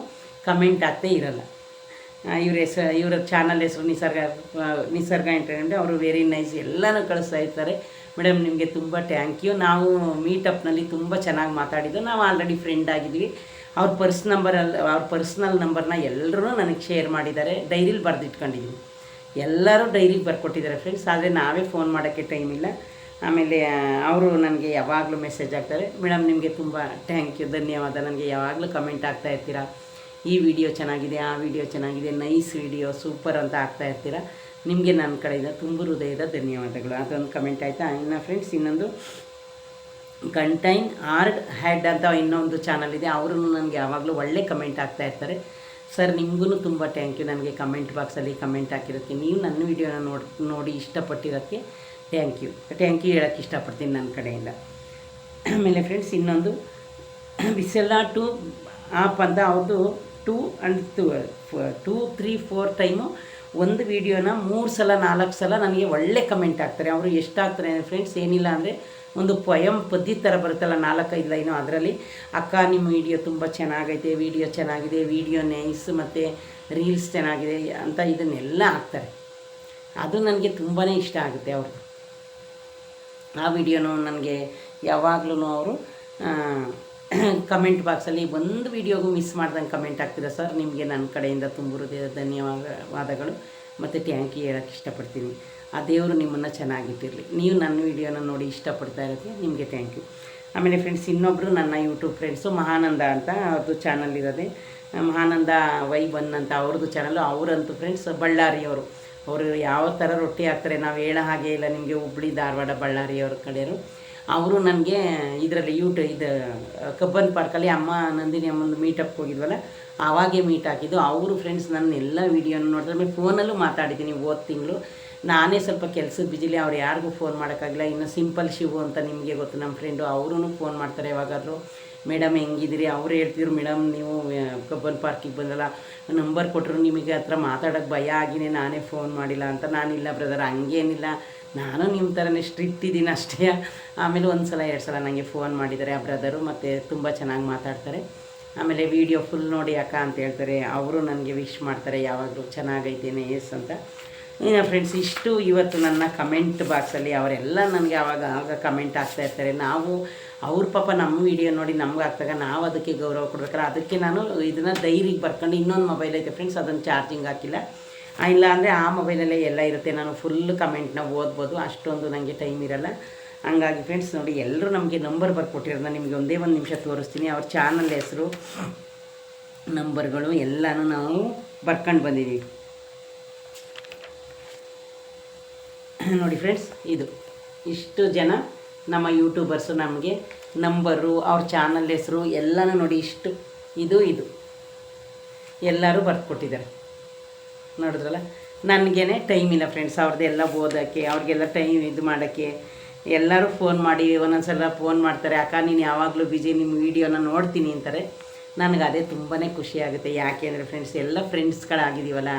ಕಮೆಂಟ್ ಆಗ್ತೇ ಇರಲ್ಲ. ಇವರ ಚಾನಲ್ ಹೆಸರು ನಿಸರ್ಗ ಎಂಟರ್ಟೈನ್ಮೆಂಟ್. ಅವರು ವೆರಿ ನೈಸ್, ಎಲ್ಲನೂ ಕಳಿಸ್ತಾ ಇರ್ತಾರೆ. ಮೇಡಮ್ ನಿಮಗೆ ತುಂಬ ಥ್ಯಾಂಕ್ ಯು. ನಾವು ಮೀಟಪ್ನಲ್ಲಿ ತುಂಬ ಚೆನ್ನಾಗಿ ಮಾತಾಡಿದ್ದು. ನಾವು ಆಲ್ರೆಡಿ ಫ್ರೆಂಡ್ ಆಗಿದ್ವಿ. ಅವ್ರ ಪರ್ಸ್ನಲ್ ನಂಬರ್ನ ಎಲ್ಲರೂ ನನಗೆ ಶೇರ್ ಮಾಡಿದ್ದಾರೆ. ಡೈರಿಲಿ ಬರೆದಿಟ್ಕೊಂಡಿದ್ದೀನಿ, ಎಲ್ಲರೂ ಡೈರಿಗೆ ಬರ್ಕೊಟ್ಟಿದ್ದಾರೆ ಫ್ರೆಂಡ್ಸ್. ಆದರೆ ನಾವೇ ಫೋನ್ ಮಾಡೋಕ್ಕೆ ಟೈಮ್ ಇಲ್ಲ. ಆಮೇಲೆ ಅವರು ನನಗೆ ಯಾವಾಗಲೂ ಮೆಸೇಜ್ ಹಾಕ್ತಾರೆ, ಮೇಡಮ್ ನಿಮಗೆ ತುಂಬ ಥ್ಯಾಂಕ್ ಯು, ಧನ್ಯವಾದ. ನನಗೆ ಯಾವಾಗಲೂ ಕಮೆಂಟ್ ಆಗ್ತಾ ಇರ್ತೀರಾ, ಈ ವಿಡಿಯೋ ಚೆನ್ನಾಗಿದೆ, ಆ ವಿಡಿಯೋ ಚೆನ್ನಾಗಿದೆ, ನೈಸ್ ವಿಡಿಯೋ, ಸೂಪರ್ ಅಂತ ಆಗ್ತಾ ಇರ್ತೀರ. ನಿಮಗೆ ನನ್ನ ಕಡೆಯಿಂದ ತುಂಬ ಹೃದಯದ ಧನ್ಯವಾದಗಳು. ಅದೊಂದು ಕಮೆಂಟ್ ಆಯಿತಾ. ಇನ್ನು ಫ್ರೆಂಡ್ಸ್, ಇನ್ನೊಂದು ಕಂಟೈನ್ ಆರ್ಡ್ ಹ್ಯಾಡ್ ಅಂತ ಇನ್ನೊಂದು ಚಾನಲ್ ಇದೆ. ಅವರು ನನಗೆ ಯಾವಾಗಲೂ ಒಳ್ಳೆ ಕಮೆಂಟ್ ಆಗ್ತಾ ಇರ್ತಾರೆ. ಸರ್ ನಿಮಗೂ ತುಂಬ ಥ್ಯಾಂಕ್ ಯು, ನನಗೆ ಕಮೆಂಟ್ ಬಾಕ್ಸಲ್ಲಿ ಕಮೆಂಟ್ ಹಾಕಿರೋಕ್ಕೆ, ನೀವು ನನ್ನ ವೀಡಿಯೋನ ನೋಡಿ ಇಷ್ಟಪಟ್ಟಿರೋಕ್ಕೆ ಥ್ಯಾಂಕ್ ಯು ಹೇಳೋಕ್ಕೆ ಇಷ್ಟಪಡ್ತೀನಿ ನನ್ನ ಕಡೆಯಿಂದ. ಆಮೇಲೆ ಫ್ರೆಂಡ್ಸ್, ಇನ್ನೊಂದು ಬಿಸೆಲ್ಲ ಟು ಆಪ್ ಅಂತ ಅವ್ರದ್ದು 2 3 4 ಟೈಮು ಒಂದು ವೀಡಿಯೋನ 3 ಸಲ 4 ಸಲ ನನಗೆ ಒಳ್ಳೆ ಕಮೆಂಟ್ ಹಾಕ್ತಾರೆ. ಅವರು ಎಷ್ಟು ಹಾಕ್ತಾರೆ ಫ್ರೆಂಡ್ಸ್, ಏನಿಲ್ಲ ಅಂದರೆ ಒಂದು ಪೊಯಮ್ ಪದ್ಯ ಥರ ಬರುತ್ತಲ್ಲ 4-5 ಲೈನು, ಅದರಲ್ಲಿ ಅಕ್ಕ ನಿಮ್ಮ ವಿಡಿಯೋ ತುಂಬ ಚೆನ್ನಾಗೈತೆ, ವಿಡಿಯೋ ಚೆನ್ನಾಗಿದೆ, ವಿಡಿಯೋ ನೈಸ್, ಮತ್ತು ರೀಲ್ಸ್ ಚೆನ್ನಾಗಿದೆ ಅಂತ ಇದನ್ನೆಲ್ಲ ಹಾಕ್ತಾರೆ. ಅದು ನನಗೆ ತುಂಬಾ ಇಷ್ಟ ಆಗುತ್ತೆ ಅವ್ರದ್ದು. ಆ ವಿಡಿಯೋನು ನನಗೆ ಯಾವಾಗಲೂ ಅವರು ಕಮೆಂಟ್ ಬಾಕ್ಸಲ್ಲಿ ಒಂದು ವೀಡಿಯೋಗೂ ಮಿಸ್ ಮಾಡ್ದಂಗೆ ಕಮೆಂಟ್ ಆಗ್ತೀರಾ. ಸರ್ ನಿಮಗೆ ನನ್ನ ಕಡೆಯಿಂದ ತುಂಬ ಹೃದಯದ ಧನ್ಯವಾದಗಳು ಮತ್ತು ಥ್ಯಾಂಕ್ ಯು ಹೇಳೋಕ್ಕೆ ಇಷ್ಟಪಡ್ತೀನಿ. ಆ ದೇವರು ನಿಮ್ಮನ್ನು ಚೆನ್ನಾಗಿಟ್ಟಿರಲಿ. ನೀವು ನನ್ನ ವೀಡಿಯೋನ ನೋಡಿ ಇಷ್ಟಪಡ್ತಾ ಇರೋಕ್ಕೆ ನಿಮಗೆ ಥ್ಯಾಂಕ್ ಯು. ಆಮೇಲೆ ಫ್ರೆಂಡ್ಸ್, ಇನ್ನೊಬ್ಬರು ನನ್ನ ಯೂಟ್ಯೂಬ್ ಫ್ರೆಂಡ್ಸು ಮಹಾನಂದ ಅಂತ ಅವ್ರದ್ದು ಚಾನಲ್ ಇರೋದೆ, ಮಹಾನಂದ ವೈ1 ಅಂತ ಅವ್ರದ್ದು ಚಾನಲ್ಲು. ಅವರಂತೂ ಫ್ರೆಂಡ್ಸ್ ಬಳ್ಳಾರಿಯವರು. ಅವರು ಯಾವ ಥರ ರೊಟ್ಟಿ ಹಾಕ್ತಾರೆ ನಾವು ಹೇಳೋ ಹಾಗೆ ಇಲ್ಲ ನಿಮಗೆ. ಹುಬ್ಳಿ ಧಾರವಾಡ ಬಳ್ಳಾರಿಯವ್ರ ಕಡೆಯವರು. ಅವರು ನನಗೆ ಇದರಲ್ಲಿ ಇದು ಕಬ್ಬನ್ ಪಾರ್ಕಲ್ಲಿ ಅಮ್ಮ ನಂದಿನಿ ಅಮ್ಮಂದು ಮೀಟಪ್ಗೆ ಹೋಗಿದ್ವಲ್ಲ, ಆವಾಗೇ ಮೀಟ್ ಹಾಕಿದ್ದು ಅವರು ಫ್ರೆಂಡ್ಸ್. ನನ್ನ ಎಲ್ಲ ವೀಡಿಯೋನ ನೋಡಿದ್ರೆ, ಆಮೇಲೆ ಫೋನಲ್ಲೂ ಮಾತಾಡಿದ್ದೀನಿ ಹೋದ ತಿಂಗಳು. ನಾನೇ ಸ್ವಲ್ಪ ಕೆಲಸದ ಬಿಜಿಲಿ ಅವ್ರು ಯಾರಿಗೂ ಫೋನ್ ಮಾಡೋಕ್ಕಾಗಿಲ್ಲ. ಇನ್ನು ಸಿಂಪಲ್ ಶಿವು ಅಂತ ನಿಮಗೆ ಗೊತ್ತು, ನಮ್ಮ ಫ್ರೆಂಡು, ಅವರೂ ಫೋನ್ ಮಾಡ್ತಾರೆ ಯಾವಾಗಾದರೂ. ಮೇಡಮ್ ಹೆಂಗಿದ್ದೀರಿ, ಅವ್ರು ಹೇಳ್ತಿದ್ರು ಮೇಡಮ್ ನೀವು ಕಬ್ಬನ್ ಪಾರ್ಕಿಗೆ ಬಂದಲ್ಲ, ನಂಬರ್ ಕೊಟ್ಟರು, ನಿಮಗೆ ಹತ್ರ ಮಾತಾಡೋಕ್ಕೆ ಭಯ ಆಗಿನೇ ನಾನೇ ಫೋನ್ ಮಾಡಿಲ್ಲ ಅಂತ. ನಾನಿಲ್ಲ ಬ್ರದರ್, ಹಂಗೇನಿಲ್ಲ, ನಾನು ನಿಮ್ಮ ಥರನೇ ಸ್ಟ್ರಿಕ್ಟ್ ಇದ್ದೀನಿ ಅಷ್ಟೇ. ಆಮೇಲೆ 1 ಸಲ 2 ಸಲ ನನಗೆ ಫೋನ್ ಮಾಡಿದ್ದಾರೆ ಆ ಬ್ರದರು, ಮತ್ತು ತುಂಬ ಚೆನ್ನಾಗಿ ಮಾತಾಡ್ತಾರೆ. ಆಮೇಲೆ ವೀಡಿಯೋ ಫುಲ್ ನೋಡಿ ಅಕ್ಕ ಅಂತ ಹೇಳ್ತಾರೆ. ಅವರು ನನಗೆ ವಿಶ್ ಮಾಡ್ತಾರೆ ಯಾವಾಗಲೂ, ಚೆನ್ನಾಗೈತೇನೆ ಎಸ್ ಅಂತ. ಇನ್ನು ಫ್ರೆಂಡ್ಸ್, ಇಷ್ಟು ಇವತ್ತು ನನ್ನ ಕಮೆಂಟ್ ಬಾಕ್ಸಲ್ಲಿ ಅವರೆಲ್ಲ ನನಗೆ ಆಗ ಕಮೆಂಟ್ ಆಗ್ತಾಯಿರ್ತಾರೆ. ನಾವು ಅವ್ರ ಪಾಪ ನಮ್ಮ ವೀಡಿಯೋ ನೋಡಿ ನಮ್ಗೆ ಆಗ್ತಾಗ ನಾವು ಅದಕ್ಕೆ ಗೌರವ ಕೊಡ್ಬೇಕಾರೆ, ಅದಕ್ಕೆ ನಾನು ಇದನ್ನು ಡೈರಿಗೆ ಬರ್ಕೊಂಡು, ಇನ್ನೊಂದು ಮೊಬೈಲ್ ಐತೆ ಫ್ರೆಂಡ್ಸ್, ಅದನ್ನು ಚಾರ್ಜಿಂಗ್ ಹಾಕಿಲ್ಲ. ಇಲ್ಲ ಅಂದರೆ ಆ ಮೊಬೈಲಲ್ಲೇ ಎಲ್ಲ ಇರುತ್ತೆ, ನಾನು ಫುಲ್ ಕಮೆಂಟ್ನ ಓದ್ಬೋದು, ಅಷ್ಟೊಂದು ನನಗೆ ಟೈಮ್ ಇರಲ್ಲ. ಹಂಗಾಗಿ ಫ್ರೆಂಡ್ಸ್ ನೋಡಿ ಎಲ್ಲರೂ ನಮಗೆ ನಂಬರ್ ಬರ್ಕೊಟ್ಟಿರೋದು ನಾನು ನಿಮಗೆ ಒಂದೇ ಒಂದು ನಿಮಿಷ ತೋರಿಸ್ತೀನಿ. ಅವ್ರ ಚಾನಲ್ ಹೆಸರು ನಂಬರ್ಗಳು ಎಲ್ಲನೂ ನಾವು ಬರ್ಕೊಂಡು ಬಂದಿದ್ದೀವಿ ನೋಡಿ ಫ್ರೆಂಡ್ಸ್. ಇಷ್ಟು ಜನ ನಮ್ಮ ಯೂಟ್ಯೂಬರ್ಸು ನಮಗೆ ನಂಬರು ಅವ್ರ ಚಾನಲ್ ಹೆಸರು ಎಲ್ಲನೂ ನೋಡಿ ಇದು ಎಲ್ಲರೂ ಬರ್ಕೊಟ್ಟಿದ್ದಾರೆ ನೋಡಿದ್ರಲ್ಲ. ನನಗೇ ಟೈಮ್ ಇಲ್ಲ ಫ್ರೆಂಡ್ಸ್ ಅವ್ರದ್ದೆಲ್ಲ ಓದೋಕ್ಕೆ, ಅವ್ರಿಗೆಲ್ಲ ಟೈಮ್ ಇದು ಮಾಡೋಕ್ಕೆ. ಎಲ್ಲರೂ ಫೋನ್ ಮಾಡಿ ಒಂದೊಂದು ಸಲ ಫೋನ್ ಮಾಡ್ತಾರೆ, ಅಕ್ಕ ನೀನು ಯಾವಾಗಲೂ ಬಿಜಿ, ನಿಮ್ಮ ವೀಡಿಯೋನ ನೋಡ್ತೀನಿ ಅಂತಾರೆ. ನನಗೆ ಅದೇ ತುಂಬಾ ಖುಷಿ ಆಗುತ್ತೆ. ಯಾಕೆ ಅಂದರೆ ಫ್ರೆಂಡ್ಸ್ ಎಲ್ಲ ಫ್ರೆಂಡ್ಸ್ಗಳಾಗಿದ್ದೀವಲ್ಲ,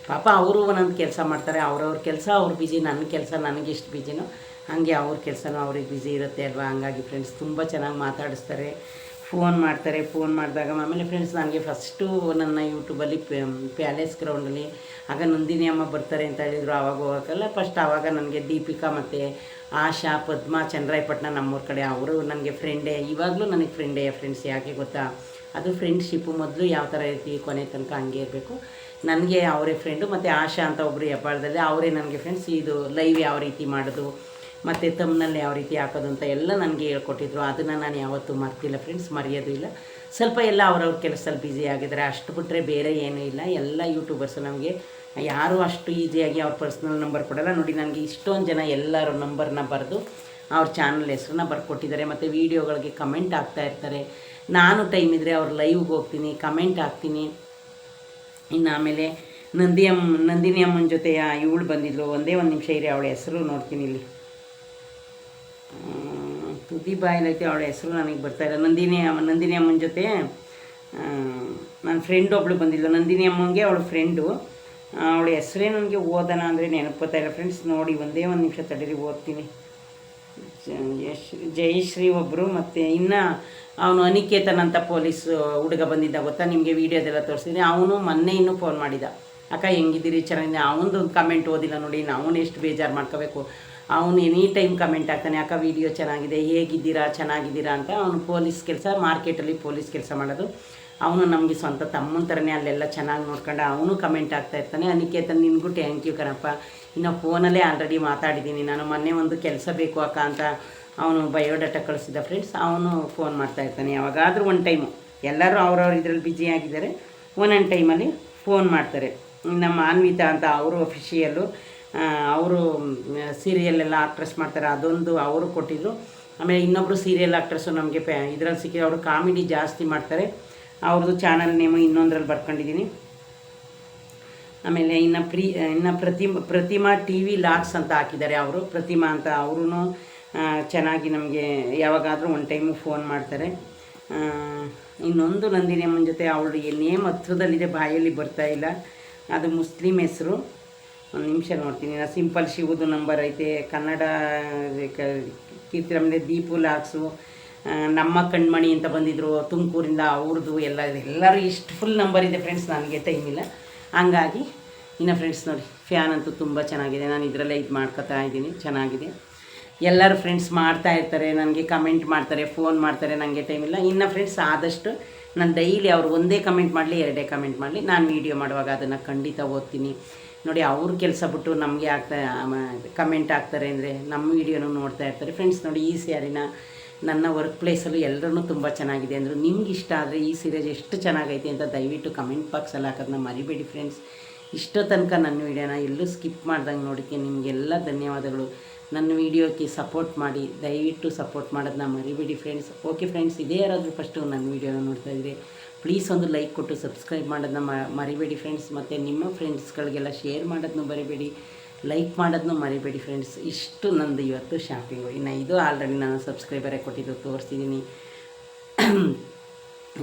ಪಾಪ ಅವರು ಒಂದೊಂದು ಕೆಲಸ ಮಾಡ್ತಾರೆ, ಅವ್ರವ್ರ ಕೆಲಸ ಅವ್ರು ಬಿಜಿ, ನನ್ನ ಕೆಲಸ ನನಗೆ ಎಷ್ಟು ಬಿಜಿನೋ ಹಾಗೆ ಅವ್ರ ಕೆಲಸನೂ ಅವ್ರಿಗೆ ಬ್ಯುಸಿ ಇರುತ್ತೆ ಅಲ್ವಾ. ಹಂಗಾಗಿ ಫ್ರೆಂಡ್ಸ್ ತುಂಬ ಚೆನ್ನಾಗಿ ಮಾತಾಡಿಸ್ತಾರೆ, ಫೋನ್ ಮಾಡ್ತಾರೆ. ಫೋನ್ ಮಾಡಿದಾಗ ಆಮೇಲೆ ಫ್ರೆಂಡ್ಸ್ ನನಗೆ ಫಸ್ಟು ನನ್ನ ಯೂಟ್ಯೂಬಲ್ಲಿ ಪ್ಯಾಲೇಸ್ ಗ್ರೌಂಡಲ್ಲಿ ಆಗ ನಂದಿನಿ ಅಮ್ಮ ಬರ್ತಾರೆ ಅಂತ ಹೇಳಿದರು. ಆವಾಗ ಹೋಗೋಕ್ಕಲ್ಲ ಫಸ್ಟ್ ಆವಾಗ ನನಗೆ ದೀಪಿಕಾ ಮತ್ತು ಆಶಾ, ಪದ್ಮ, ಚಂದ್ರಾಯಪಟ್ಟಣ ನಮ್ಮೂರ ಕಡೆ ಅವರು ನನಗೆ ಫ್ರೆಂಡೇ, ಇವಾಗಲೂ ನನಗೆ ಫ್ರೆಂಡೇ ಫ್ರೆಂಡ್ಸ್. ಯಾಕೆ ಗೊತ್ತಾ, ಅದು ಫ್ರೆಂಡ್ಶಿಪ್ಪು ಮೊದಲು ಯಾವ ಥರ ಇರ್ತೀವಿ ಕೊನೆ ತನಕ ಹಂಗೆ ಇರಬೇಕು. ನನಗೆ ಅವರೇ ಫ್ರೆಂಡು. ಮತ್ತು ಆಶಾ ಅಂತ ಒಬ್ಬರು ಹೆಬ್ಬಾಳದಲ್ಲಿ ಅವರೇ ನನಗೆ ಫ್ರೆಂಡ್ಸ್. ಇದು ಲೈವ್ ಯಾವ ರೀತಿ ಮಾಡೋದು ಮತ್ತು ತಮ್ಮನಲ್ಲಿ ಯಾವ ರೀತಿ ಹಾಕೋದು ಅಂತ ಎಲ್ಲ ನನಗೆ ಹೇಳ್ಕೊಟ್ಟಿದ್ರು. ಅದನ್ನು ನಾನು ಯಾವತ್ತೂ ಮರ್ತಿಲ್ಲ ಫ್ರೆಂಡ್ಸ್, ಮರೆಯೋದು ಇಲ್ಲ. ಸ್ವಲ್ಪ ಎಲ್ಲ ಅವ್ರವ್ರ ಕೆಲಸದಲ್ಲಿ ಬ್ಯುಸಿ ಆಗಿದ್ದಾರೆ, ಅಷ್ಟು ಬಿಟ್ಟರೆ ಬೇರೆ ಏನೂ ಇಲ್ಲ. ಎಲ್ಲ ಯೂಟ್ಯೂಬರ್ಸು ನಮಗೆ ಯಾರೂ ಅಷ್ಟು ಈಸಿಯಾಗಿ ಅವ್ರ ಪರ್ಸ್ನಲ್ ನಂಬರ್ ಕೊಡೋಲ್ಲ. ನೋಡಿ ನನಗೆ ಇಷ್ಟೊಂದು ಜನ ಎಲ್ಲರೂ ನಂಬರ್ನ ಬರೆದು ಅವ್ರ ಚಾನಲ್ ಹೆಸ್ರನ್ನ ಬರ್ಕೊಟ್ಟಿದ್ದಾರೆ. ಮತ್ತು ವೀಡಿಯೋಗಳಿಗೆ ಕಮೆಂಟ್ ಆಗ್ತಾಯಿರ್ತಾರೆ. ನಾನು ಟೈಮ್ ಇದ್ದರೆ ಅವ್ರ ಲೈವ್ಗೆ ಹೋಗ್ತೀನಿ, ಕಮೆಂಟ್ ಹಾಕ್ತೀನಿ. ಇನ್ನು ಆಮೇಲೆ ನಂದಿನಿ ಅಮ್ಮನ ಜೊತೆ ಇವಳು ಬಂದಿದ್ಲು, ಒಂದೇ ಒಂದು ನಿಮಿಷ ಇರಿ, ಅವಳ ಹೆಸರು ನೋಡ್ತೀನಿ ಇಲ್ಲಿ, ತುದಿ ಬಾಯಿಲೈತೆ ಅವಳ ಹೆಸರು ನನಗೆ ಬರ್ತಾಯಿಲ್ಲ. ನಂದಿನಿ ಅಮ್ಮನ ಜೊತೆ ನನ್ನ ಫ್ರೆಂಡ್ ಒಬ್ಬಳು ಬಂದಿದ್ಲು, ನಂದಿನಿ ಅಮ್ಮಂಗೆ ಅವಳ ಫ್ರೆಂಡು. ಅವಳ ಹೆಸರೇ ನನಗೆ ಓದೋಣ ಅಂದರೆ ನೆನಪತ್ತಾ ಇಲ್ಲ ಫ್ರೆಂಡ್ಸ್. ನೋಡಿ ಒಂದೇ ಒಂದು ನಿಮಿಷ ತಡೀರಿ, ಓದ್ತೀನಿ. ಜಯಶ್ರೀ ಒಬ್ಬರು, ಮತ್ತು ಇನ್ನು ಅವನು ಅನಿಕೇತನ್ ಅಂತ ಪೊಲೀಸ್ ಹುಡುಗ ಬಂದಿದ್ದ ಗೊತ್ತಾ, ನಿಮಗೆ ವೀಡಿಯೋದೆಲ್ಲ ತೋರಿಸಿದ್ದೀನಿ. ಅವನು ಮೊನ್ನೆ ಇನ್ನೂ ಫೋನ್ ಮಾಡಿದ, ಅಕ್ಕ ಹೆಂಗಿದ್ದೀರಿ, ಚೆನ್ನಾಗಿದೆ. ಅವನದು ಕಮೆಂಟ್ ಓದಿಲ್ಲ ನೋಡಿ, ಅವನು ಎಷ್ಟು ಬೇಜಾರು ಮಾಡ್ಕೋಬೇಕು. ಅವನು ಎನಿ ಟೈಮ್ ಕಮೆಂಟ್ ಆಗ್ತಾನೆ, ಅಕ್ಕ ವೀಡಿಯೋ ಚೆನ್ನಾಗಿದೆ, ಹೇಗಿದ್ದೀರಾ, ಚೆನ್ನಾಗಿದ್ದೀರಾ ಅಂತ. ಅವನು ಪೊಲೀಸ್ ಕೆಲಸ, ಮಾರ್ಕೆಟಲ್ಲಿ ಪೊಲೀಸ್ ಕೆಲಸ ಮಾಡೋದು. ಅವನು ನಮಗೆ ಸ್ವಂತ ತಮ್ಮನ ಥರನೇ, ಅಲ್ಲೆಲ್ಲ ಚೆನ್ನಾಗಿ ನೋಡ್ಕೊಂಡು ಅವನು ಕಮೆಂಟ್ ಆಗ್ತಾಯಿರ್ತಾನೆ. ಅನಿಕೇತನ್ ನಿನಗೂ ಥ್ಯಾಂಕ್ ಯು ಕಣಪ್ಪ. ಇನ್ನು ಫೋನಲ್ಲೇ ಆಲ್ರೆಡಿ ಮಾತಾಡಿದ್ದೀನಿ ನಾನು. ಮೊನ್ನೆ ಒಂದು ಕೆಲಸ ಬೇಕು ಅಕ್ಕ ಅಂತ ಅವನು ಬಯೋಡಾಟಾ ಕಳಿಸಿದ ಫ್ರೆಂಡ್ಸ್. ಅವನು ಫೋನ್ ಮಾಡ್ತಾಯಿರ್ತಾನೆ ಯಾವಾಗಾದರೂ ಒಂದು ಟೈಮು. ಎಲ್ಲರೂ ಅವ್ರವ್ರು ಇದರಲ್ಲಿ ಬ್ಯುಸಿ ಆಗಿದ್ದಾರೆ, ಒಂದೊಂದು ಟೈಮಲ್ಲಿ ಫೋನ್ ಮಾಡ್ತಾರೆ. ನಮ್ಮ ಅನ್ವಿತಾ ಅಂತ ಅವರು ಅಫಿಷಿಯಲ್ಲು, ಅವರು ಸೀರಿಯಲ್ಲೆಲ್ಲ ಆಕ್ಟ್ರೆಸ್ ಮಾಡ್ತಾರೆ, ಅದೊಂದು ಅವರು ಕೊಟ್ಟಿದ್ರು. ಆಮೇಲೆ ಇನ್ನೊಬ್ಬರು ಸೀರಿಯಲ್ ಆಕ್ಟ್ರೆಸ್ಸು ನಮಗೆ ಇದರಲ್ಲಿ ಸಿಕ್ಕಿದ್ರು, ಅವರು ಕಾಮಿಡಿ ಜಾಸ್ತಿ ಮಾಡ್ತಾರೆ. ಅವ್ರದ್ದು ಚಾನಲ್ ನೇಮು ಇನ್ನೊಂದರಲ್ಲಿ ಬರ್ಕೊಂಡಿದ್ದೀನಿ. ಆಮೇಲೆ ಇನ್ನು ಪ್ರತಿಮಾ ಟಿ ವಿ ಲಾಗ್ಸ್ ಅಂತ ಹಾಕಿದ್ದಾರೆ ಅವರು. ಪ್ರತಿಮಾ ಅಂತ ಅವರು ಚೆನ್ನಾಗಿ ನಮಗೆ ಯಾವಾಗಾದರೂ ಒಂದು ಟೈಮು ಫೋನ್ ಮಾಡ್ತಾರೆ. ಇನ್ನೊಂದು ನಂದಿನಿ ಅಮ್ಮನ ಜೊತೆ ಅವಳು ನೇಮ್ ಹತ್ರದಲ್ಲಿದೆ, ಬಾಯಲ್ಲಿ ಬರ್ತಾಯಿಲ್ಲ, ಅದು ಮುಸ್ಲಿಮ್ ಹೆಸರು. ಒಂದು ನಿಮಿಷ ನೋಡ್ತೀನಿ. ನಾನು ಸಿಂಪಲ್ ಶಿವುದು ನಂಬರ್ ಐತೆ, ಕನ್ನಡ ಕೀರ್ತಿರಮ್ದೆ ದೀಪು ಲಾಕ್ಸು, ನಮ್ಮ ಕಣ್ಮಣಿ ಅಂತ ಬಂದಿದ್ದರು ತುಮಕೂರಿಂದ, ಅವ್ರದ್ದು ಎಲ್ಲರೂ ಇಷ್ಟು ಫುಲ್ ನಂಬರ್ ಇದೆ ಫ್ರೆಂಡ್ಸ್. ನನಗೆ ಟೈಮ್ ಇಲ್ಲ, ಹಂಗಾಗಿ. ಇನ್ನು ಫ್ರೆಂಡ್ಸ್ ನೋಡಿ ಫ್ಯಾನ್ ಅಂತೂ ತುಂಬ ಚೆನ್ನಾಗಿದೆ, ನಾನು ಇದರಲ್ಲೇ ಇದು ಮಾಡ್ಕೊತಾ ಇದ್ದೀನಿ, ಚೆನ್ನಾಗಿದೆ. ಎಲ್ಲರೂ ಫ್ರೆಂಡ್ಸ್ ಮಾಡ್ತಾ ಇರ್ತಾರೆ, ನನಗೆ ಕಮೆಂಟ್ ಮಾಡ್ತಾರೆ, ಫೋನ್ ಮಾಡ್ತಾರೆ, ನನಗೆ ಟೈಮ್ ಇಲ್ಲ. ಇನ್ನು ಫ್ರೆಂಡ್ಸ್ ಆದಷ್ಟು ನಾನು ಡೈಲಿ ಅವ್ರು ಒಂದೇ ಕಮೆಂಟ್ ಮಾಡಲಿ, ಎರಡೇ ಕಮೆಂಟ್ ಮಾಡಲಿ, ನಾನು ವೀಡಿಯೋ ಮಾಡುವಾಗ ಅದನ್ನು ಖಂಡಿತ ಓದ್ತೀನಿ. ನೋಡಿ ಅವ್ರ ಕೆಲಸ ಬಿಟ್ಟು ನಮಗೆ ಕಮೆಂಟ್ ಆಗ್ತಾರೆ ಅಂದರೆ ನಮ್ಮ ವೀಡಿಯೋನೂ ನೋಡ್ತಾ ಇರ್ತಾರೆ ಫ್ರೆಂಡ್ಸ್. ನೋಡಿ ಈ ಸ್ಯಾರಿನ ನನ್ನ ವರ್ಕ್ ಪ್ಲೇಸಲ್ಲೂ ಎಲ್ಲರೂ ತುಂಬ ಚೆನ್ನಾಗಿದೆ ಅಂದರು. ನಿಮ್ಗೆ ಇಷ್ಟ ಆದರೆ ಈ ಸೀರೆ ಎಷ್ಟು ಚೆನ್ನಾಗೈತೆ ಅಂತ ದಯವಿಟ್ಟು ಕಮೆಂಟ್ ಬಾಕ್ಸಲ್ಲಿ ಹಾಕೋದನ್ನ ಮರಿಬೇಡಿ ಫ್ರೆಂಡ್ಸ್. ಇಷ್ಟೋ ತನಕ ನನ್ನ ವೀಡಿಯೋನ ಎಲ್ಲೂ ಸ್ಕಿಪ್ ಮಾಡ್ದಂಗೆ ನೋಡೋಕ್ಕೆ ನಿಮಗೆಲ್ಲ ಧನ್ಯವಾದಗಳು. ನನ್ನ ವೀಡಿಯೋಕ್ಕೆ ಸಪೋರ್ಟ್ ಮಾಡಿ, ದಯವಿಟ್ಟು ಸಪೋರ್ಟ್ ಮಾಡೋದನ್ನ ಮರಿಬೇಡಿ ಫ್ರೆಂಡ್ಸ್. ಓಕೆ ಫ್ರೆಂಡ್ಸ್, ಇದೇ ಯಾರಾದರೂ ಫಸ್ಟು ನನ್ನ ವೀಡಿಯೋನ ನೋಡ್ತಾಯಿದ್ರೆ ಪ್ಲೀಸ್ ಒಂದು ಲೈಕ್ ಕೊಟ್ಟು ಸಬ್ಸ್ಕ್ರೈಬ್ ಮಾಡೋದನ್ನ ಮರಿಬೇಡಿ ಫ್ರೆಂಡ್ಸ್. ಮತ್ತು ನಿಮ್ಮ ಫ್ರೆಂಡ್ಸ್ಗಳಿಗೆಲ್ಲ ಶೇರ್ ಮಾಡೋದನ್ನು ಮರಿಬೇಡಿ, ಲೈಕ್ ಮಾಡೋದನ್ನು ಮರಿಬೇಡಿ ಫ್ರೆಂಡ್ಸ್. ಇಷ್ಟು ನಂದು ಇವತ್ತು ಶಾಪಿಂಗು. ಇನ್ನು ಇದು ಆಲ್ರೆಡಿ ನಾನು ಸಬ್ಸ್ಕ್ರೈಬರೇ ಕೊಟ್ಟಿದ್ದು ತೋರಿಸ್ತಿದ್ದೀನಿ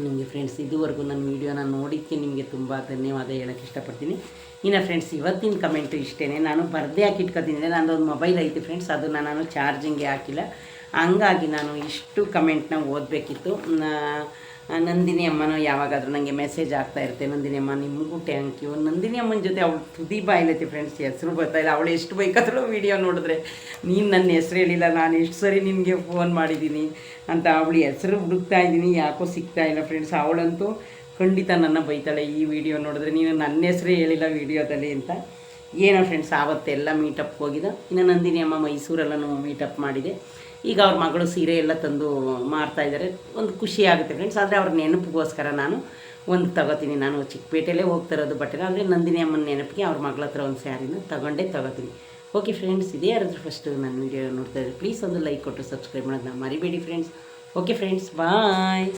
ನಿಮಗೆ ಫ್ರೆಂಡ್ಸ್. ಇದುವರೆಗೂ ನನ್ನ ವೀಡಿಯೋನ ನೋಡಿದ್ದಕ್ಕೆ ನಿಮಗೆ ತುಂಬ ಧನ್ಯವಾದ ಹೇಳೋಕ್ಕೆ ಇಷ್ಟಪಡ್ತೀನಿ. ಇನ್ನು ಫ್ರೆಂಡ್ಸ್ ಇವತ್ತಿನ ಕಮೆಂಟು ಇಷ್ಟೇ. ನಾನು ಬರದೇ ಹಾಕಿಟ್ಕೊತೀನಿ, ನನ್ನದೊಂದು ಮೊಬೈಲ್ ಐತೆ ಫ್ರೆಂಡ್ಸ್, ಅದನ್ನು ನಾನು ಚಾರ್ಜಿಂಗ್ಗೆ ಹಾಕಿಲ್ಲ, ಹಂಗಾಗಿ ನಾನು ಇಷ್ಟು ಕಮೆಂಟ್ನ ಓದಬೇಕಿತ್ತು. ನಂದಿನಿ ಅಮ್ಮನೂ ಯಾವಾಗಾದರೂ ನನಗೆ ಮೆಸೇಜ್ ಆಗ್ತಾಯಿರುತ್ತೆ, ನಂದಿನಿ ಅಮ್ಮ ನಿಮಗೂ ಥ್ಯಾಂಕ್ ಯು. ನಂದಿನಿ ಅಮ್ಮನ ಜೊತೆ ಅವಳು ತುದಿ ಬಾಯಿಲೈತಿ ಫ್ರೆಂಡ್ಸ್, ಹೆಸರು ಬರ್ತಾಯಿಲ್ಲ. ಅವಳು ಎಷ್ಟು ಬೇಕಾದರೂ ವೀಡಿಯೋ ನೋಡಿದ್ರೆ ನೀನು ನನ್ನ ಹೆಸರು ಹೇಳಿಲ್ಲ, ನಾನು ಎಷ್ಟು ಸರಿ ನಿನಗೆ ಫೋನ್ ಮಾಡಿದ್ದೀನಿ ಅಂತ ಅವಳು ಹೆಸರು ಹುಡುಕ್ತಾ ಇದ್ದೀನಿ, ಯಾಕೋ ಸಿಗ್ತಾಯಿಲ್ಲ ಫ್ರೆಂಡ್ಸ್. ಅವಳಂತೂ ಖಂಡಿತ ನನ್ನ ಬೈತಾಳೆ ಈ ವಿಡಿಯೋ ನೋಡಿದ್ರೆ, ನೀನು ನನ್ನ ಹೆಸರೇ ಹೇಳಿಲ್ಲ ವೀಡಿಯೋದಲ್ಲಿ ಅಂತ. ಏನೋ ಫ್ರೆಂಡ್ಸ್ ಆವತ್ತೆಲ್ಲ ಮೀಟಪ್ಗೆ ಹೋಗಿದ್ದ. ಇನ್ನು ನಂದಿನಿ ಅಮ್ಮ ಮೈಸೂರೆಲ್ಲನೂ ಮೀಟಪ್ ಮಾಡಿದೆ. ಈಗ ಅವ್ರ ಮಗಳು ಸೀರೆ ಎಲ್ಲ ತಂದು ಮಾರ್ತಾಯಿದ್ದಾರೆ. ಒಂದು ಖುಷಿ ಆಗುತ್ತೆ ಫ್ರೆಂಡ್ಸ್. ಆದರೆ ಅವ್ರ ನೆನಪಿಗೋಸ್ಕರ ನಾನು ಒಂದು ತಗೋತೀನಿ. ನಾನು ಚಿಕ್ಕಪೇಟೆಯಲ್ಲೇ ಹೋಗ್ತಿರೋದು ಬಟ್ಟೆನ, ಅಂದರೆ ನಂದಿನಿ ಅಮ್ಮನ ನೆನಪಿಗೆ ಅವ್ರ ಮಗಳ ಹತ್ರ ಒಂದು ಸ್ಯಾರಿನ ತಗೋತೀನಿ. ಓಕೆ ಫ್ರೆಂಡ್ಸ್, ಇದೇ ಯಾರಾದರೂ ಫಸ್ಟು ನನ್ನ ವೀಡಿಯೋ ನೋಡ್ತಾಯಿದ್ರೆ ಪ್ಲೀಸ್ ಒಂದು ಲೈಕ್ ಕೊಟ್ಟು ಸಬ್ಸ್ಕ್ರೈಬ್ ಮಾಡೋದನ್ನ ಮರಿಬೇಡಿ ಫ್ರೆಂಡ್ಸ್. ಓಕೆ ಫ್ರೆಂಡ್ಸ್, ಬಾಯ್.